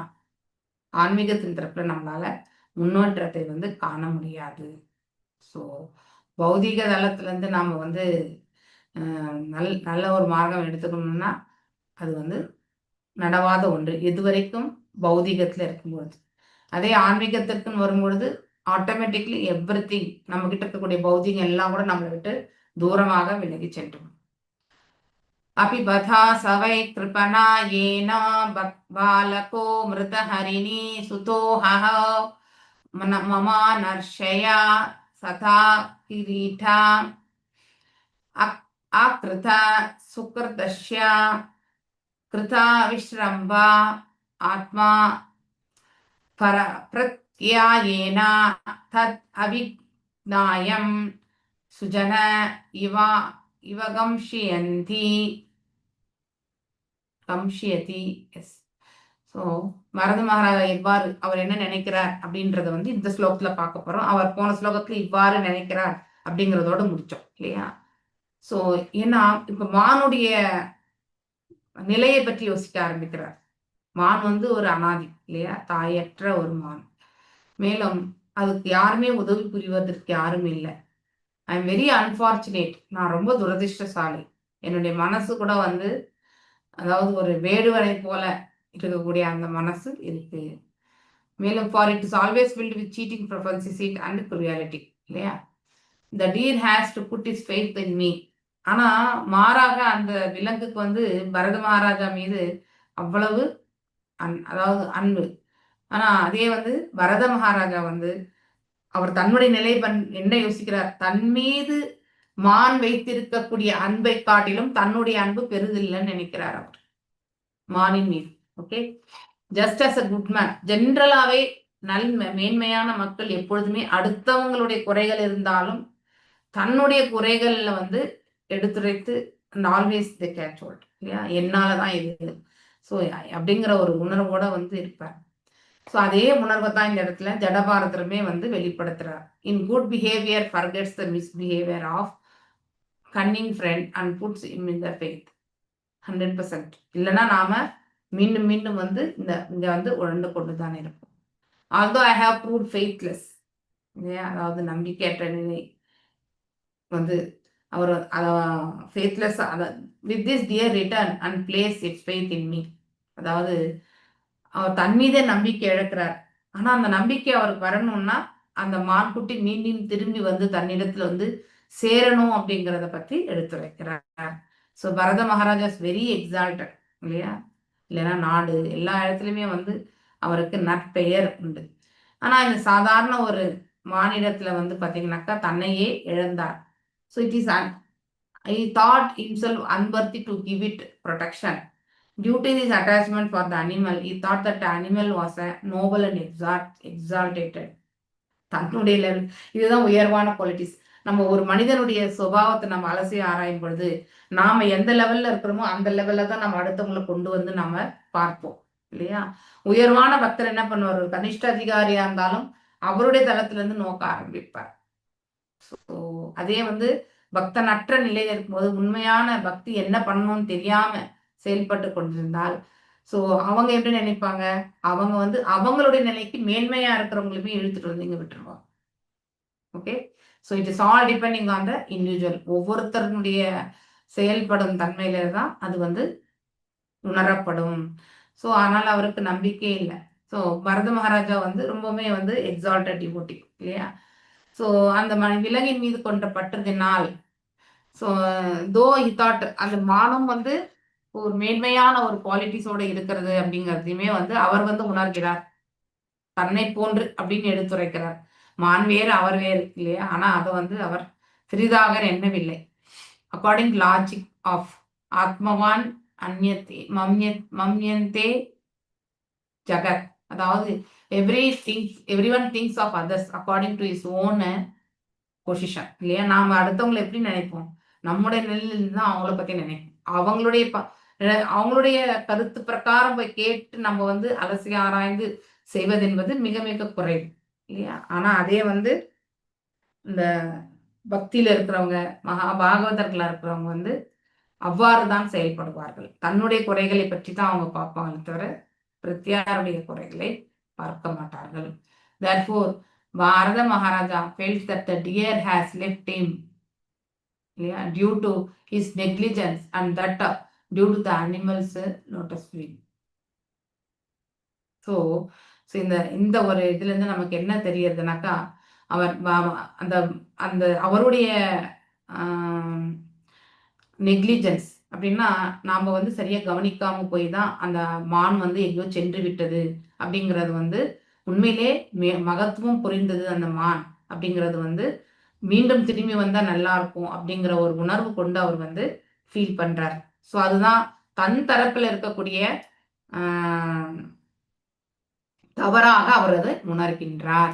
ஆன்மீகத்தின் தரப்புல நம்மளால முன்னேற்றத்தை வந்து காண முடியாது. ஸோ பௌதிக தளத்துல இருந்து நாம வந்து நல்ல ஒரு மார்க்கம் எடுத்துக்கணும்னா அது வந்து நடவாத ஒன்று எதுவரைக்கும் பௌதிகத்துல இருக்கும்பொழுது. அதே ஆன்மீகத்திற்குன்னு வரும்பொழுது ஆட்டோமேட்டிக்லி எவ்ரிதிங் நம்ம கிட்ட இருக்கக்கூடிய பௌதிகம் எல்லாம் கூட நம்மளை விட்டு தூரமாக விலகி சென்றும். அபிபதா சவை கிருபனா ஏனா பாலகோ மிருத ஹரிணி சுதோஹ மமா நர்ஷயா சதா கிரீடா அக்ருத சுக்ருதஸ்ய கிருதா விஸ்ரம்பா ஆத்மா பிரத்யாயேன தத் அவிக்னாயம் சுஜன இவகம்ஷியந்தி எஸ். ஸோ பரத மகாராஜா எவ்வாறு அவர் என்ன நினைக்கிறார் அப்படின்றத வந்து இந்த ஸ்லோகத்துல பார்க்க போறோம். அவர் போன ஸ்லோகத்துல இவ்வாறு நினைக்கிறார் அப்படிங்கிறதோட முடிச்சோம் இல்லையா. ஸோ ஏன்னா இப்ப மானுடைய நிலையை பற்றி யோசிக்க ஆரம்பிக்கிறார். மான் வந்து ஒரு அனாதி இல்லையா, தாயற்ற ஒரு மான். மேலும் அதுக்கு யாருமே உதவி புரிவதற்கு யாரும் இல்லை. ஐ எம் வெரி அன்பார்ச்சுனேட், நான் ரொம்ப துரதிர்ஷ்டசாலி. என்னுடைய மனசு கூட வந்து அதாவது ஒரு வேடுவனை போல இருக்கக்கூடிய அந்த மனசு இருக்கு. மேலும் for it is always filled with cheating propensity and cruelty இல்லையா. The deer has to put is faith in me. ஆனா மாறாக அந்த விலங்குக்கு வந்து பரத மகாராஜா மீது அவ்வளவு அதாவது அன்பு. ஆனா அதே வந்து பரத மகாராஜா வந்து அவர் தன்னுடைய நிலை என்ன யோசிக்கிறார், தன் மீது மான் வைத்திருக்கக்கூடிய அன்பை காட்டிலும் தன்னுடைய அன்பு பெரிதில்லைன்னு நினைக்கிறார் அவர் மானின் மீது. Okay, just as a good man. ஜென்ரலாவே மேன்மையான மக்கள் எப்பொழுதுமே அடுத்தவங்களுடைய குறைகள் இருந்தாலும் தன்னுடைய குறைகள்ல வந்து எடுத்துரைத்து ஆல்வேஸ் தி கேட்ச் ஹோல்ட் இல்லையா, என்னாலதான் இது ஸோ அப்படிங்கிற ஒரு உணர்வோட வந்து இருப்பார். ஸோ அதே உணர்வை தான் இந்த இடத்துல ஜடபாரதருமே வந்து வெளிப்படுத்துறார். In good behaviour forgets the misbehaviour of cunning friend and puts him in the faith 100%. இல்லைன்னா நாம மீண்டும் மீண்டும் வந்து இங்க வந்து உழந்து கொண்டு தான் இருப்போம். Although I have proved faithless இல்லையா, அதாவது நம்பிக்கையற்ற நிலை வந்து அவர் faithless with this deer return and place its faith in me. அதாவது அவர் தன் மீதே நம்பிக்கை இழக்கிறார். ஆனா அந்த நம்பிக்கை அவருக்கு வரணும்னா அந்த மான்குட்டி மீண்டும் திரும்பி வந்து தன்னிடத்துல வந்து சேரணும் அப்படிங்கிறத பற்றி எடுத்துரைக்கிறார். So Bharata Maharaja is very exalted இல்லையா. இல்லைன்னா நாடு எல்லா இடத்துலையுமே வந்து அவருக்கு நற்பெயர் உண்டு. ஆனா இந்த சாதாரண ஒரு மாநிலத்துல வந்து பாத்தீங்கன்னாக்கா தன்னையே இழந்தார். So it is I thought himself unworthy to give it protection. Due to his attachment for the animal, he thought that the animal was a noble and exalted. தன்னுடைய லெவல் இதுதான் உயர்வான குவாலிட்டிஸ். நம்ம ஒரு மனிதனுடைய சுபாவத்தை நம்ம அலசி ஆராயும் பொழுது நாம எந்த லெவல்ல இருக்கிறோமோ அந்த லெவல்ல தான் நம்ம அடுத்தவங்களை கொண்டு வந்து நாம பார்ப்போம் இல்லையா? உயர்வான பக்தர் என்ன பண்ணுவார், ஒரு கனிஷ்ட அதிகாரியா இருந்தாலும் அவருடைய தளத்துல இருந்து நோக்க ஆரம்பிப்பார். ஸோ அதே வந்து பக்தனற்ற நிலையில இருக்கும்போது உண்மையான பக்தி என்ன பண்ணணும்னு தெரியாம செயல்பட்டு கொண்டிருந்தால், ஸோ அவங்க எப்படி நினைப்பாங்க, அவங்க வந்து அவங்களுடைய நிலைக்கு மேன்மையா இருக்கிறவங்களுமே இழுத்துட்டு வந்து இங்க விட்டுருவாங்க. Okay, so it is all depending on the individual. ஒவ்வொருத்தருடைய செயல்படும் தன்மையில தான் அது வந்து உணரப்படும். ஸோ அதனால அவருக்கு நம்பிக்கை இல்லை. ஸோ பரத மகாராஜா வந்து ரொம்பவுமே வந்து எக்ஸால்டட் டிவோட்டி இல்லையா? ஸோ அந்த விலங்கின் மீது கொண்ட பற்றதினால், ஸோ தோ ஹி தாட் அந்த மானம் வந்து ஒரு மேன்மையான ஒரு குவாலிட்டிஸோட இருக்கிறது அப்படிங்கிறதையுமே வந்து அவர் வந்து உணர்கிறார். தன்னை போன்று அப்படின்னு எடுத்துரைக்கிறார். மான் வேறு அவர் வேறு இல்லையா? ஆனா அதை வந்து அவர் சிறிதாக எண்ணவில்லை. அக்கார்டிங் லாஜிக் ஆஃப் ஆத்மவான் அந்யத்தே மம்யந்தே ஜகத், அதாவது every one thinks of others according to is own position இல்லையா? நாம அடுத்தவங்களை எப்படி நினைப்போம், நம்முடைய நிலையிலிருந்து தான் அவங்கள பத்தி நினைப்போம். அவங்களுடைய கருத்து பிரகாரம் போய் கேட்டு நம்ம வந்து அலசி ஆராய்ந்து செய்வது என்பது மிக மிக குறைவு இல்லையா? ஆனா அதே வந்து இந்த பக்தியில இருக்கிறவங்க, பாகவதர்களா இருக்கிறவங்க வந்து அவ்வாறுதான் செயல்படுவார்கள். தன்னுடைய குறைகளை பற்றி தான் அவங்க பார்ப்பாங்க தவிர பிரத்யாருடைய குறைகளை பார்க்க மாட்டார்கள். Therefore, Bharata Maharaja felt that the deer has left him due to his negligence and that due to the animals lotus feet. So இந்த ஒரு இதுல இருந்து நமக்கு என்ன தெரியறதுனாக்கா, அவர் அந்த அந்த அவருடைய நெக்லிஜென்ஸ் அப்படின்னா நாம வந்து சரியா கவனிக்காம போய் தான் அந்த மான் வந்து எங்கேயோ சென்று விட்டது அப்படிங்கிறது வந்து உண்மையிலே மகத்துவம் புரிந்தது அந்த மான் அப்படிங்கிறது வந்து மீண்டும் திரும்பி வந்தா நல்லா இருக்கும் அப்படிங்கிற ஒரு உணர்வு கொண்டு அவர் வந்து ஃபீல் பண்றார். ஸோ அதுதான் தன் தரப்புல இருக்கக்கூடிய தவறாக அவர் அதை உணர்கின்றார்.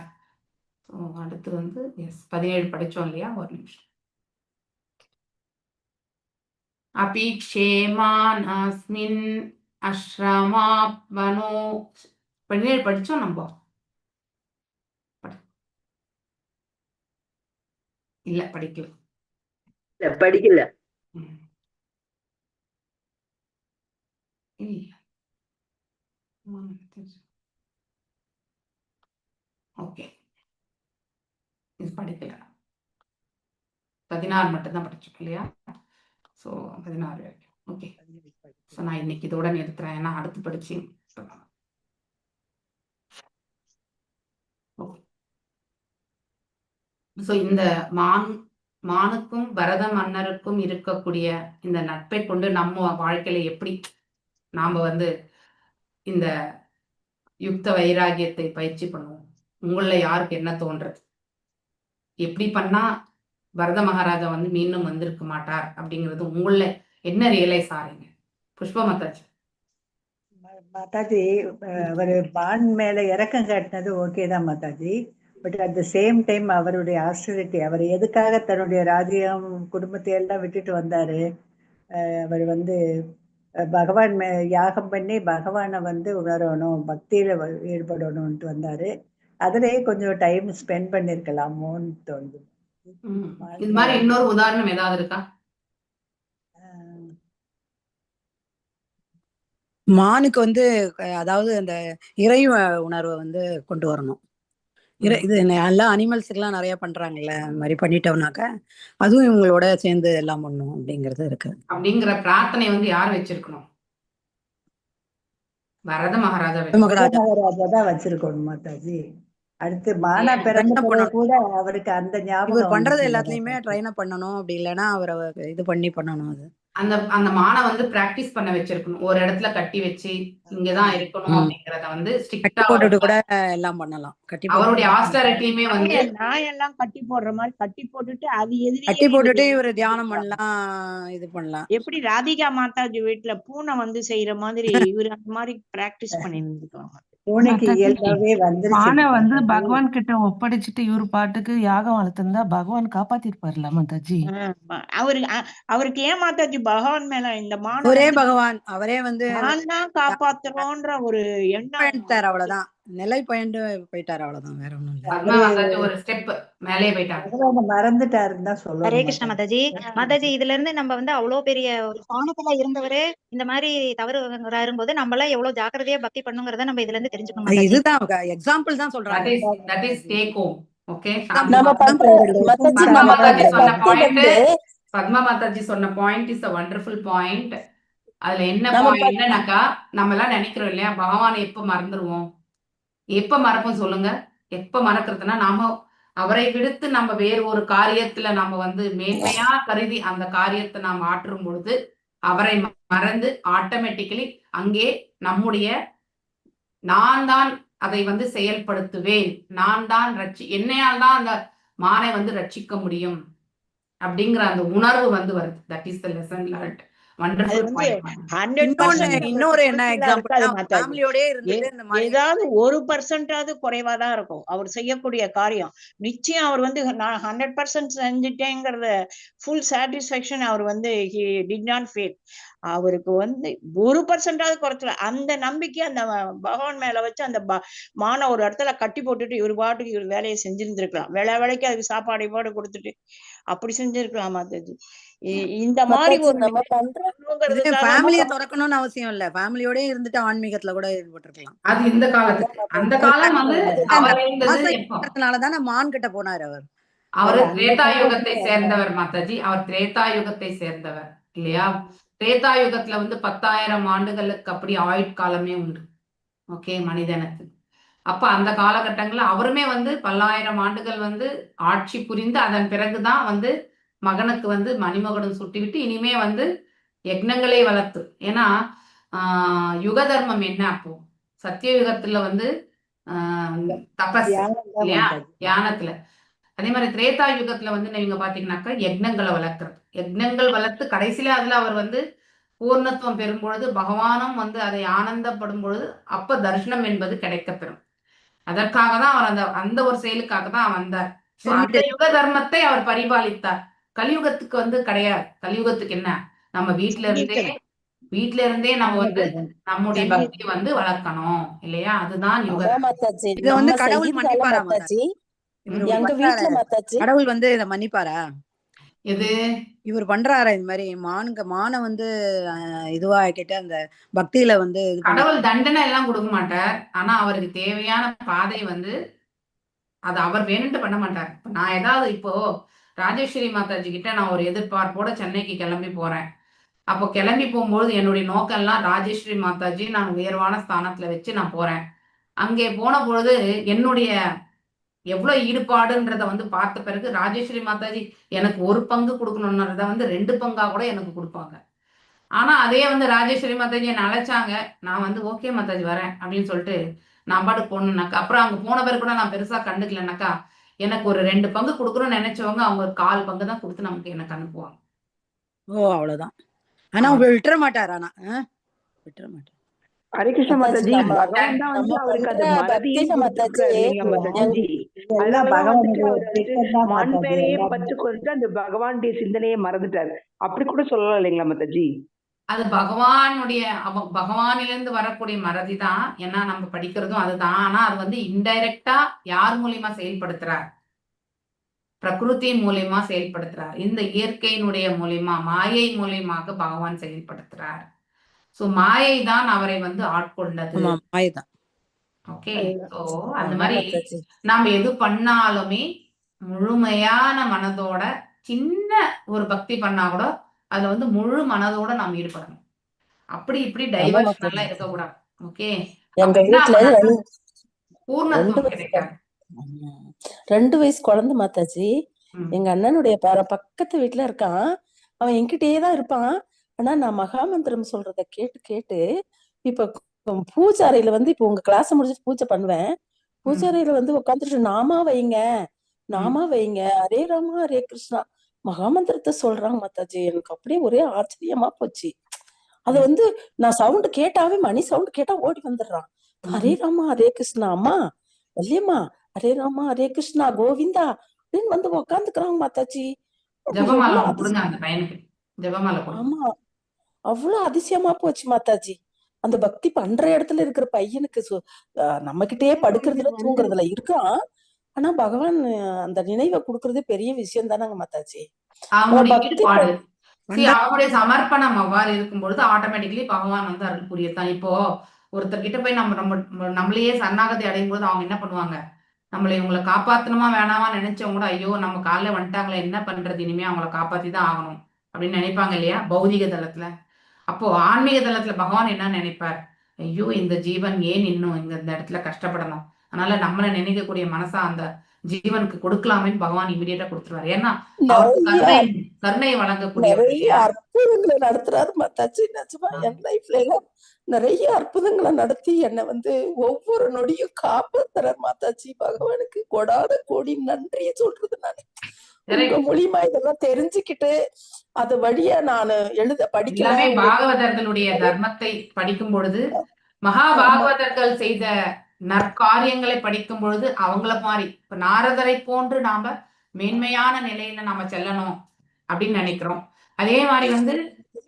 அடுத்து வந்து 17 படிச்சோம் இல்லையா? ஒரு நிமிஷம். அபிக்ஷேமானஸ்மின் அஸ்ரமாப்வனோ 17 படிச்சோம் நம்ம. இல்ல படிக்கல. ஓகே, இது படிக்கல. 16 மட்டும் தான் படிச்சோம் இல்லையா? ஸோ 16 வரைக்கும். ஓகே, ஸோ நான் இன்னைக்கு இதோட நிறுத்துறேன். ஏன்னா அடுத்து படிச்சு ஸோ இந்த மானுக்கும் பரத மன்னருக்கும் இருக்கக்கூடிய இந்த நட்பை கொண்டு நம்ம வாழ்க்கையில எப்படி நாம வந்து இந்த யுக்த வைராகியத்தை பயிற்சி பண்ணுவோம். உங்கள யாருக்கு என்ன தோன்றது, எப்படி பண்ணா பரத மகாராஜா வந்து மீண்டும் வந்திருக்க மாட்டார் அப்படிங்கிறது உங்கள என்ன ரியலைஸ் ஆறீங்க? புஷ்பா மாதாஜி. மாதாஜி, அவர் பான் மேல இறக்கம் காட்டினது ஓகே தான் Mataji. But at the same time அவருடைய ஆஸ்டிரிட்டி, அவர் எதுக்காக தன்னுடைய ராஜ்யம் குடும்பத்தை எல்லாம் விட்டுட்டு வந்தாரு, அவர் வந்து பகவான் யாகம் பண்ணி பகவானை வந்து உணரணும், பக்தியில ஈடுபடணும்ட்டு வந்தாரு. அதுலயே கொஞ்சம் டைம் ஸ்பெண்ட் பண்ணிருக்கலாமோன்னு தோணுது. இது மாதிரி இன்னொரு உதாரணம் ஏதாவது இருக்கா? மானுக்கு வந்து அதாவது அந்த இறை உணர்வை வந்து கொண்டு வரணும். இது எல்லா அனிமல்ஸுக்கெல்லாம் நிறைய பண்றாங்கல்ல, அந்த மாதிரி பண்ணிட்டோம்னாக்க அதுவும் இவங்களோட சேர்ந்து எல்லாம் பண்ணும் அப்படிங்கிறது இருக்கு. அப்படிங்கிற பிரார்த்தனை வந்து யார் வச்சிருக்கணும்? பரத மகாராஜா தான் வச்சிருக்கணும் மாதாஜி. அடுத்து மானா பிறந்த கூட அவருக்கு அந்த ஞாபகம் பண்றது எல்லாத்துலயுமே ட்ரைன் அப் பண்ணணும். அப்படி இல்லைன்னா அவரை இது பண்ணி பண்ணணும். அது அந்த மானை வந்து பிராக்டிஸ் பண்ண வச்சிருக்கணும். ஒரு இடத்துல கட்டி வச்சு இங்கதான் இருக்கணும் அப்படிங்கறத வந்து ஸ்ட்ரிக்ட்டா போட்டுட்டு கூட எல்லாம் பண்ணலாம். அவருடைய ஆஸ்டரிட்டியுமே வந்து நான் எல்லாம் கட்டி போடுற மாதிரி கட்டி போட்டுட்டு அது கட்டி போட்டுட்டு இவரு தியானம் பண்ணலாம், இது பண்ணலாம். எப்படி ராதிகா மாதாஜி வீட்டுல பூனை வந்து செய்யற மாதிரி இவரு அந்த மாதிரி பிராக்டிஸ் பண்ணிருந்துருக்காங்க. பூனைக்கு மாதாஜி இயல்பாவே வந்துருச்சு பானை வந்து மாதாஜி. பகவான் கிட்ட ஒப்படைச்சிட்டு இவரு பாட்டுக்கு யாகம் வளர்த்திருந்தா பகவான் காப்பாத்திருப்பார்ல மாதாஜி. அவருக்கு ஏன் மாதாஜி பகவான் மேல இந்த மானை ஒரே வந்து பகவான் அவரே வந்து நான் தான் காப்பாத்துறோன்ற ஒரு எண்ணம் பயந்துட்டார், அவ்வளவுதான். நிலை பயந்து போயிட்டார், அவ்வளவுதான், வேற ஒண்ணும் இல்ல. பத்மா மாதாஜி ஒரு ஸ்டெப் மேலே போயிட்டாங்க. பகவானை மறந்துட்டாருன்னு தான் ஹரே சொல்லணும் கிருஷ்ண மாதாஜி. மாதாஜி. மாதாஜி இதுல இருந்து நம்ம வந்து அவ்வளவு பெரிய ஒரு ஸ்தானத்துல இருந்தவரு இந்த மாதிரி தவறுங்கிறாரும் போது நம்ம எல்லாம் எவ்வளவு ஜாக்கிரதையா பக்தி பண்ணுங்கிறத நம்ம இதுல இருந்து தெரிஞ்சுக்கணும் மாதாஜி. இதுதான் எக்ஸாம்பிள் தான் சொல்றாங்க. That is take home. Okay. நம்ம பத்மா மாதாஜி சொன்ன பாயிண்ட், வந்து பத்மா மாதாஜி சொன்ன point is a wonderful point. அதுல என்ன பாயிண்ட் என்னன்னாக்கா, நம்ம எல்லாம் நினைக்கிறோம் இல்லையா, பகவானை எப்ப மறந்துருவோம், எப்ப மறப்போம் சொல்லுங்க. எப்ப மறக்கிறதுனா, நாம அவரை விடுத்து நம்ம வேறு ஒரு காரியத்துல நம்ம வந்து மேன்மையா கருதி அந்த காரியத்தை நாம் ஆற்றும் பொழுது அவரை மறந்து ஆட்டோமேட்டிக்கலி அங்கே நம்முடைய நான் தான் அதை வந்து செயல்படுத்துவேன், நான் தான் என்னையால் தான் அந்த மானை வந்து ரட்சிக்க முடியும் அப்படிங்கிற அந்த உணர்வு வந்து வருது. That is the lesson learnt. இன்னொரு என்ன எக்ஸாம்பிள், ஃபேமிலியோடே இருந்துட்டு இந்த மாதிரி ஏதாவது 1% குறைவாதான் இருக்கும் அவர் செய்யக்கூடிய காரியம். நிச்சயம் அவர் வந்து நான் 100% செஞ்சுட்டேங்கிறத ஃபுல் சாட்டிஸ்பேக்ஷன் அவர் வந்து he did not fail. அவருக்கு வந்து 1% குறைச்சல அந்த நம்பிக்கை அந்த பகவான் மேல வச்சு அந்த மான ஒரு இடத்துல கட்டி போட்டுட்டு இவர் பாட்டுக்கு இவர் வேலையை செஞ்சிருந்திருக்கலாம். வேலைக்கு அதுக்கு சாப்பாடு பாடு கொடுத்துட்டு அப்படி செஞ்சிருக்கலாம் மாதாஜி. இந்த மாதிரி ஒரு ஃபேமிலியை திறக்கணும்னு அவசியம் இல்ல, ஃபேமிலியோட இருந்துட்டு ஆன்மீகத்துல கூட ஈடுபட்டிருக்கலாம். அது இந்த காலத்துக்கு. அந்த காலம் வந்து தானே மான் கிட்ட போனார் அவர். அவர் திரேதாயுகத்தை சேர்ந்தவர் மாதாஜி. அவர் திரேதாயுகத்தை சேர்ந்தவர் இல்லையா. திரேதாயுகத்துல வந்து 10,000 ஆண்டுகளுக்கு அப்படி ஆயுட்காலமே உண்டு. ஓகே, மனிதனுக்கு. அப்ப அந்த காலகட்டங்கள்ல அவருமே வந்து 10,000 ஆண்டுகள் வந்து ஆட்சி புரிந்து அதன் பிறகுதான் வந்து மகனுக்கு வந்து மணிமகுடம் சுட்டிவிட்டு இனிமே வந்து யக்னங்களை வளர்த்து. ஏன்னா யுக தர்மம் என்ன, அப்போ சத்தியயுகத்துல வந்து தபஸ் இல்லையா, தியானத்துல. அதே மாதிரி திரேதா யுகத்துல வந்து நீங்க பாத்தீங்கன்னாக்கா யக்னங்களை வளர்க்கிறது. யக்னங்கள் வளர்த்து கடைசியில அதுல அவர் வந்து பூர்ணத்துவம் பெறும் பொழுது பகவானும் வந்து அதை ஆனந்தப்படும் பொழுது அப்ப தரிசனம் என்பது கிடைக்கப்பெறும். அதற்காக தான் அவர் அந்த ஒரு செயலுக்காக தான் வந்தார். அந்த யுக தர்மத்தை அவர் பரிபாலித்தார். கலியுகத்துக்கு வந்து கிடையாது. கலியுகத்துக்கு என்ன, நம்ம வீட்டுல இருந்தே நம்ம வந்து நம்முடைய பக்தியை வந்து வளர்க்கணும் இல்லையா. அதுதான் யுக. இது வந்து கடவுள் மன்னிப்பாரா மாதாஜி? எங்க வீட்டுல மாதாஜி கடவுள் வந்து இதை மன்னிப்பாரா? இது இவர் பண்றாரா இந்த மாதிரி மானை வந்து இதுவா கேட்டு அந்த பக்தியில வந்து கடவுள் தண்டனை எல்லாம் கொடுக்க மாட்டார். ஆனா அவருக்கு தேவையான பாதை வந்து அது அவர் வேணும்ட்டு பண்ண மாட்டார். நான் ஏதாவது இப்போ ராஜேஸ்வரி மாதாஜி கிட்ட நான் ஒரு எதிர்பார்ப்போட சென்னைக்கு கிளம்பி போறேன். அப்போ கிளம்பி போகும்போது என்னுடைய நோக்கம் எல்லாம் ராஜேஸ்வரி மாதாஜி நான் உயர்வான ஸ்தானத்துல வச்சு நான் போறேன். அங்கே போன பொழுது என்னுடைய எவ்வளவு ஈடுபாடுன்றத வந்து பார்த்த பிறகு ராஜேஸ்வரி மாதாஜி எனக்கு ஒரு பங்கு கொடுக்கணும்ன்றத வந்து 2 பங்கா கூட எனக்கு கொடுப்பாங்க. ஆனா அதே வந்து ராஜேஸ்வரி மாதாஜி என்னை அழைச்சாங்க, நான் வந்து ஓகே மாதாஜி வரேன் அப்படின்னு சொல்லிட்டு நான் பாட்டுக்கு போனேன்னாக்கா, அப்புறம் அங்க போன பிறகு கூட நான் பெருசா கண்டுக்கலனாக்கா, எனக்கு ஒரு 2 பங்கு கொடுக்கணும்னு நினைச்சவங்க அவங்க 1/4 பங்கு தான் கொடுத்து நமக்கு எனக்கு அனுப்புவாங்க. ஓ அவ்வளவுதான். ஆனா அவங்க விட்டுற மாட்டார். ஆனா விட்டுற மாட்டார். ஹரே கிருஷ்ண மாதாஜி. பகவான் தான் வந்து அவருக்கு அந்த மறதியும் மாதாஜி. அதனால மான் பேரையே பத்து கொண்டு அந்த பகவானுடைய சிந்தனையை மறந்துட்டாரு. அப்படி கூட சொல்லலாம் இல்லைங்களா மாதாஜி? அது பகவானிலிருந்து வரக்கூடிய மறதி தான். ஏன்னா நம்ம படிக்கிறதும் அதுதான். ஆனா அது வந்து இன்டைரக்டா யார் மூலியமா செயல்படுத்துறார்? பிரகிருத்தின் மூலியமா செயல்படுத்துறார். இந்த இயற்கையினுடைய மூலியமா மாயை மூலியமாக பகவான் செயல்படுத்துறார். சோ மாயை தான் அவரை வந்து ஆட்கொண்டது. ஓகே, சோ அந்த மாதிரி நாம எது பண்ணாலுமே முழுமையான மனதோட, சின்ன ஒரு பக்தி பண்ணா கூட அதுல வந்து முழு மனதோட நாம் ஈடுபடணும். அப்படி இப்படி டைவர்ஷன் எல்லாம் இருக்கக்கூடாது. ஓகே, எங்க வீட்டுல பூர்ணத்துவம் கிடைக்காது. 2 வயசு குழந்தை மாதாஜி. எங்க அண்ணனுடைய பேரன் பக்கத்து வீட்டுல இருக்கான். அவன் என்கிட்டயே தான் இருப்பான். ஆனா நான் மகாமந்திரம் சொல்றத கேட்டு கேட்டு இப்ப பூஜாரையில வந்து இப்ப உங்க கிளாஸ் முடிச்சுட்டு பூஜை பண்ணுவேன். பூஜாரையில வந்து உட்காந்துட்டு நாமா வைங்க ஹரே ராமா ஹரே கிருஷ்ணா மகாமந்திரத்தை சொல்றாங்க மாதாஜி. எனக்கு அப்படியே ஒரே ஆச்சரியமா போச்சு. அது வந்து நான் சவுண்ட் கேட்டாவே மணி சவுண்ட் கேட்டா ஓடி வந்துடுறான். ஹரே ராமா ஹரே கிருஷ்ணா, அம்மா வள்ளியம்மா, ஹரே ராமா ஹரே கிருஷ்ணா கோவிந்தா அப்படின்னு வந்து உக்காந்துக்கிறாங்க மாதாஜி. ஜெபமாலை எவ்வளவு ஒண்ணு அதிசயம். கொடுங்க அந்த பையனுக்கு, ஜெபமாலை கொடுங்க. ஆமா, அவ்வளவு அதிசயமா போச்சு மாதாஜி. அந்த பக்தி பண்ற இடத்துல இருக்கிற பையனுக்கு நம்ம கிட்டயே படுக்கிறதுல தூங்குறதுல இருக்கான். ஆனா பகவான் அந்த நினைவை கொடுக்கறதே பெரிய விஷயம் தானங்க மாதாஜி. அவங்களுடைய பக்தி ஈடுபாடு, அவங்களுடைய சமர்ப்பணம் அவ்வாறு இருக்கும் பொழுது ஆட்டோமேட்டிக்கலி பகவான் வந்து அருள் புரியத்தான். இப்போ ஒருத்தர்கிட்ட போய் நம்மளையே சரணாகதி அடையும் போது அவங்க என்ன பண்ணுவாங்க, நம்மளை இவங்களை காப்பாத்தணுமா வேணாமா நினைச்சவங்க கூட, ஐயோ நம்ம காலைல வந்துட்டாங்களே என்ன பண்றது, இனிமே அவங்கள காப்பாத்தி தான் ஆகணும் அப்படின்னு நினைப்பாங்க இல்லையா, பௌதிக தளத்துல. அப்போ ஆன்மீக தளத்துல பகவான் என்ன நினைப்பார், ஐயோ இந்த ஜீவன் ஏன் இன்னும் இந்த இடத்துல கஷ்டப்படணும், அதனால நம்மளை நினைக்கக்கூடிய மனசா அந்த ஜீவனுக்கு கொடுக்கலாமேன்னு பகவான் இமீடியட்டா கொடுத்துருவாரு. ஏன்னா கருணை வழங்கக்கூடிய நிறைய அற்புதங்களை நடத்துறாரு மாதாஜி. நிஜமா என் லைஃப்ல நிறைய அற்புதங்களை நடத்தி என்னை வந்து ஒவ்வொரு நொடியும் காப்பாத்துறாரு மாதாஜி. பகவானுக்கு கொடாத கோடி நன்றியை சொல்றது நானு. உங்க மூலியமா இதெல்லாம் தெரிஞ்சுக்கிட்டு அது வழியா நான் படிக்கலாமே. பாகவதர்களுடைய தர்மத்தை படிக்கும் பொழுது, மகாபாகவதர்கள் செய்த நற்காரியங்களை படிக்கும் பொழுது அவங்கள மாதிரி இப்ப நாரதரை போன்று நாம மேன்மையான நிலையில நாம செல்லணும் அப்படின்னு நினைக்கிறோம். அதே மாதிரி வந்து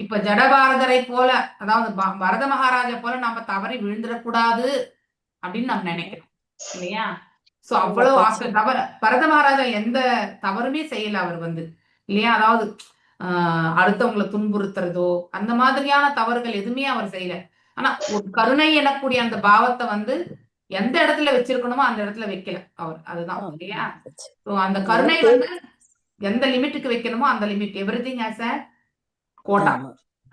இப்ப ஜடபாரதரை போல, அதாவது பரத மகாராஜா போல நாம தவறி விழுந்துடக்கூடாது அப்படின்னு நம்ம நினைக்கிறோம் இல்லையா. சோ அவ்வளவு ஆசை பரத மகாராஜா எந்த தவறுமே செய்யல அவர் வந்து இல்லையா. அதாவது அடுத்தவங்களை துன்புறுத்துறதோ அந்த மாதிரியான தவறுகள் எதுவுமே அவர் செய்யல. ஆனா ஒரு கருணை எனக்கூடிய அந்த பாவத்தை வந்து எந்த இடத்துல வச்சிருக்கணுமோ அந்த இடத்துல வைக்கல அவர், அதுதான் இல்லையா. அந்த கருணை வந்து எந்த லிமிட்டுக்கு வைக்கணுமோ அந்த limit, everything has a quota.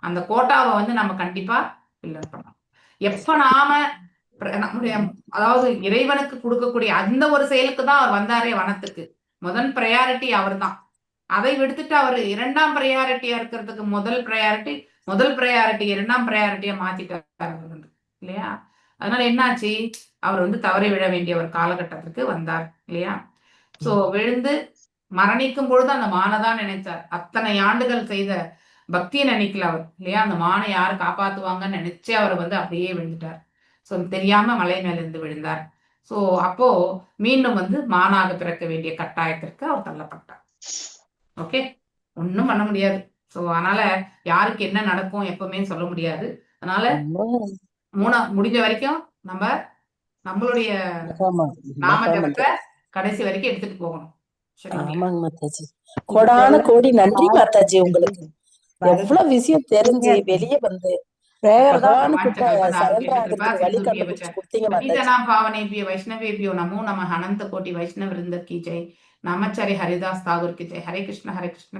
அந்த கோட்டாவை வந்து நம்ம கண்டிப்பா ஃபில் பண்ணணும். எப்ப நாம நம்முடைய அதாவது இறைவனுக்கு கொடுக்கக்கூடிய அந்த ஒரு செயலுக்கு தான் அவர் வந்தாரே வனத்துக்கு, முதல் ப்ரையாரிட்டி அவர் தான். அதை விடுத்துட்டு அவர் இரண்டாம் ப்ரையாரிட்டியா இருக்கிறதுக்கு முதல் ப்ரையாரிட்டி இரண்டாம் ப்ரையாரிட்டியா மாத்திட்டார் இல்லையா. அதனால என்னாச்சு, அவர் வந்து தவறி விழ வேண்டிய ஒரு காலகட்டத்திற்கு வந்தார் இல்லையா. சோ விழுந்து மரணிக்கும் பொழுது அந்த மானை தான் நினைச்சார். அத்தனை ஆண்டுகள் செய்த பக்தியை நினைக்கல அவர் இல்லையா. அந்த மானை யாரு காப்பாத்துவாங்கன்னு நினைச்சே அவர் வந்து அப்படியே விழுந்துட்டார். ஸோ தெரியாம மலை மேல இருந்து விழுந்தார். ஸோ அப்போ மீண்டும் வந்து மானாக பிறக்க வேண்டிய கட்டாயத்திற்கு அவர் தள்ளப்பட்டார். ஓகே, ஒன்றும் பண்ண முடியாது. ஸோ அதனால யாருக்கு என்ன நடக்கும் எப்பவுமே சொல்ல முடியாது. அதனால முடிஞ்ச வரைக்கும் நம்மளுடைய நாம ஜபத்தை கடைசி வரைக்கும் எடுத்துட்டு போகணும். ஆமாங்க மாதாஜி, கோடான கோடி நன்றி மாதாஜி. உங்களுக்கு எவ்வளவு விஷயம் தெரிஞ்சு வெளியே வந்து वैष्णवेभ्यो नमो नमः। अनंत कोटि वैष्णव वृंद की जय। नामाचार्य हरिदास ठाकुर की जय। हरे कृष्ण कृष्ण